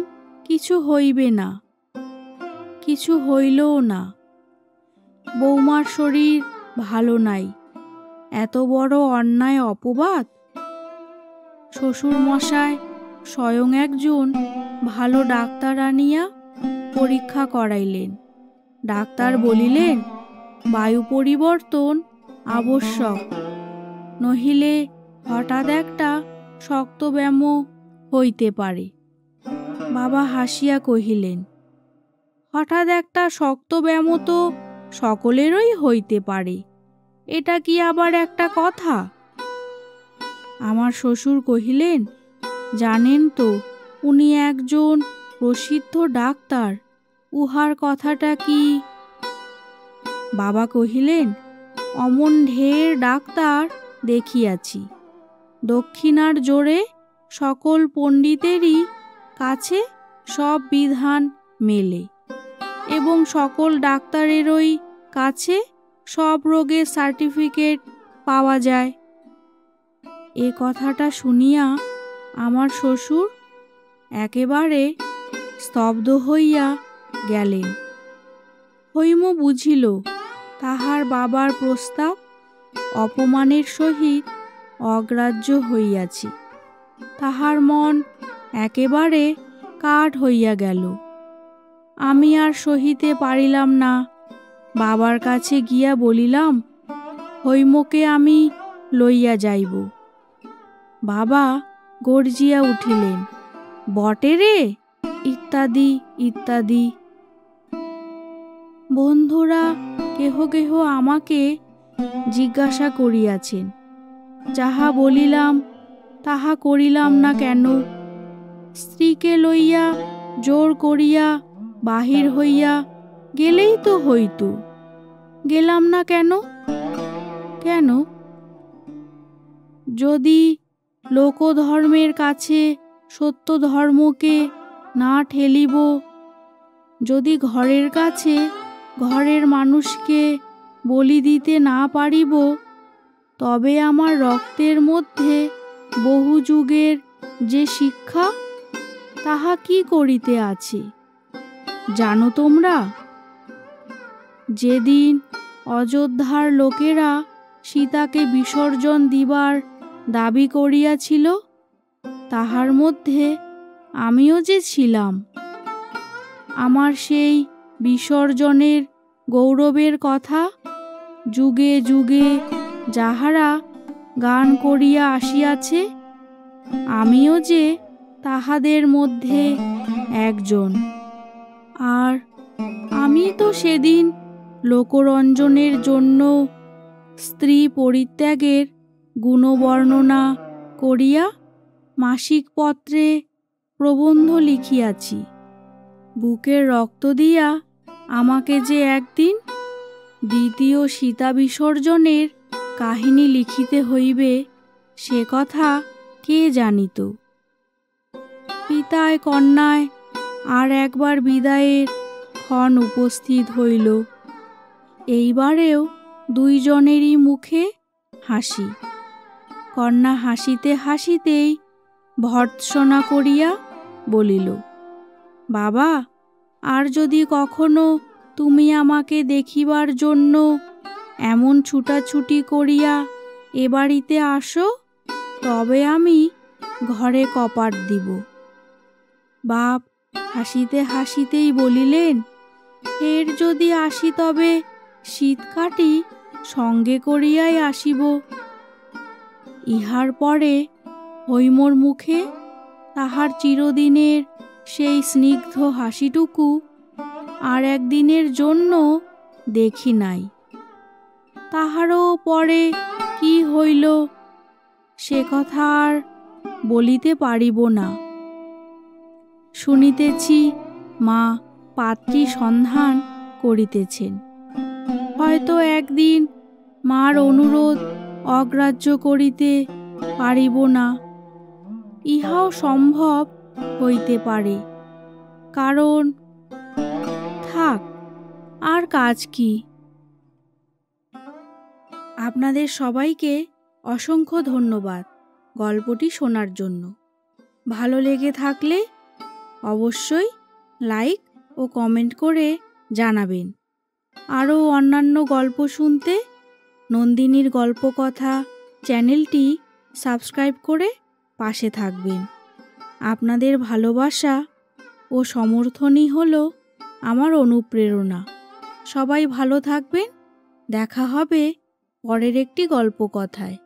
Speaker 1: কিছু হইবে না, কিছু হইলও না। বৌমার শরীর ভালো নাই, এত বড় অন্যায় অপবাদ। শ্বশুর মশাই স্বয়ং একজন ভালো ডাক্তার আনিয়া পরীক্ষা করাইলেন। ডাক্তার বলিলেন, বায়ু পরিবর্তন আবশ্যক, নহিলে হঠাৎ একটা শক্ত ব্যাম হইতে পারে। বাবা হাসিয়া কহিলেন, হঠাৎ একটা শক্ত ব্যাম তো সকলেরই হইতে পারে, এটা কি আবার একটা কথা? আমার শ্বশুর কহিলেন, জানেন তো উনি একজন প্রসিদ্ধ ডাক্তার, উহার কথাটা কি? বাবা কহিলেন, অমন ঢের ডাক্তার দেখিয়াছি, দক্ষিণার জোরে সকল পণ্ডিতেরই কাছে সব বিধান মেলে এবং সকল ডাক্তারেরই কাছে সব রোগের সার্টিফিকেট পাওয়া যায়। এ কথাটা শুনিয়া আমার শ্বশুর একেবারে স্তব্ধ হইয়া গেলেন। হৈম বুঝিল তাহার বাবার প্রস্তাব অপমানের সহিত অগ্রাহ্য হইয়াছে। তাহার মন একেবারে কাঠ হইয়া গেল। আমি আর সহিতে পারিলাম না। বাবার কাছে গিয়া বলিলাম, হৈমকে আমি লইয়া যাইব। বাবা গর্জিয়া উঠিলেন, বটে রে, ইত্যাদি ইত্যাদি। বন্ধুরা কেহ কেহ আমাকে জিজ্ঞাসা করিয়াছেন, যাহা বলিলাম তাহা করিলাম না কেন? স্ত্রীকে লইয়া জোর করিয়া বাহির হইয়া গেলেই তো হইত, গেলাম না কেন? কেন? যদি লোকধর্মের কাছে সত্য ধর্মকে না ঠেলিব, যদি ঘরের কাছে ঘরের মানুষকে বলি দিতে না পারিব, তবে আমার রক্তের মধ্যে বহু যুগের যে শিক্ষা, তাহা কি করিতে আছে জানো তোমরা? যেদিন অযোধ্যার লোকেরা সীতাকে বিসর্জন দিবার দাবি করিয়াছিল, তাহার মধ্যে আমিও যে ছিলাম। আমার সেই বিসর্জনের গৌরবের কথা যুগে যুগে যাহারা গান করিয়া আসিয়াছে, আমিও যে তাহাদের মধ্যে একজন। আর আমি তো সেদিন লোকরঞ্জনের জন্য স্ত্রী পরিত্যাগের গুণবর্ণনা করিয়া মাসিক পত্রে প্রবন্ধ লিখিয়াছি। বুকের রক্ত দিয়া আমাকে যে একদিন দ্বিতীয় সীতা বিসর্জনের কাহিনী লিখিতে হইবে, সে কথা কে জানিত? পিতায় কন্যায় আর একবার বিদায়ের ক্ষণ উপস্থিত হইল। এইবারেও দুইজনেরই মুখে হাসি। কন্যা হাসিতে হাসিতেই ভর্ৎসনা করিয়া বলিল, বাবা, আর যদি কখনো তুমি আমাকে দেখিবার জন্য এমন ছুটাছুটি করিয়া এ বাড়িতে আসো, তবে আমি ঘরে কপাট দিব। বাপ হাসিতে হাসিতেই বলিলেন, ফের যদি আসি তবে শীতকাটি সঙ্গে করিয়াই আসিব। ইহার পরে হৈমর মুখে তাহার চিরদিনের সেই স্নিগ্ধ হাসিটুকু আর একদিনের জন্য দেখি নাই। তাহারও পরে কি হইল সে কথা আর বলিতে পারিব না। শুনিতেছি মা পাত্রী সন্ধান করিতেছেন। হয়তো একদিন মার অনুরোধ অগ্রাহ্য করিতে পারিব না, ইহাও সম্ভব হইতে পারে। কারণ থাক, আর কাজ কি। আপনাদের সবাইকে অসংখ্য ধন্যবাদ গল্পটি শোনার জন্য। ভালো লেগে থাকলে অবশ্যই লাইক ও কমেন্ট করে জানাবেন। আরও অন্যান্য গল্প শুনতে নন্দিনীর গল্পকথা চ্যানেলটি সাবস্ক্রাইব করে পাশে থাকবেন। আপনাদের ভালোবাসা ও সমর্থনই হলো আমার অনুপ্রেরণা। সবাই ভালো থাকবেন। দেখা হবে পরের একটি গল্পকথায়।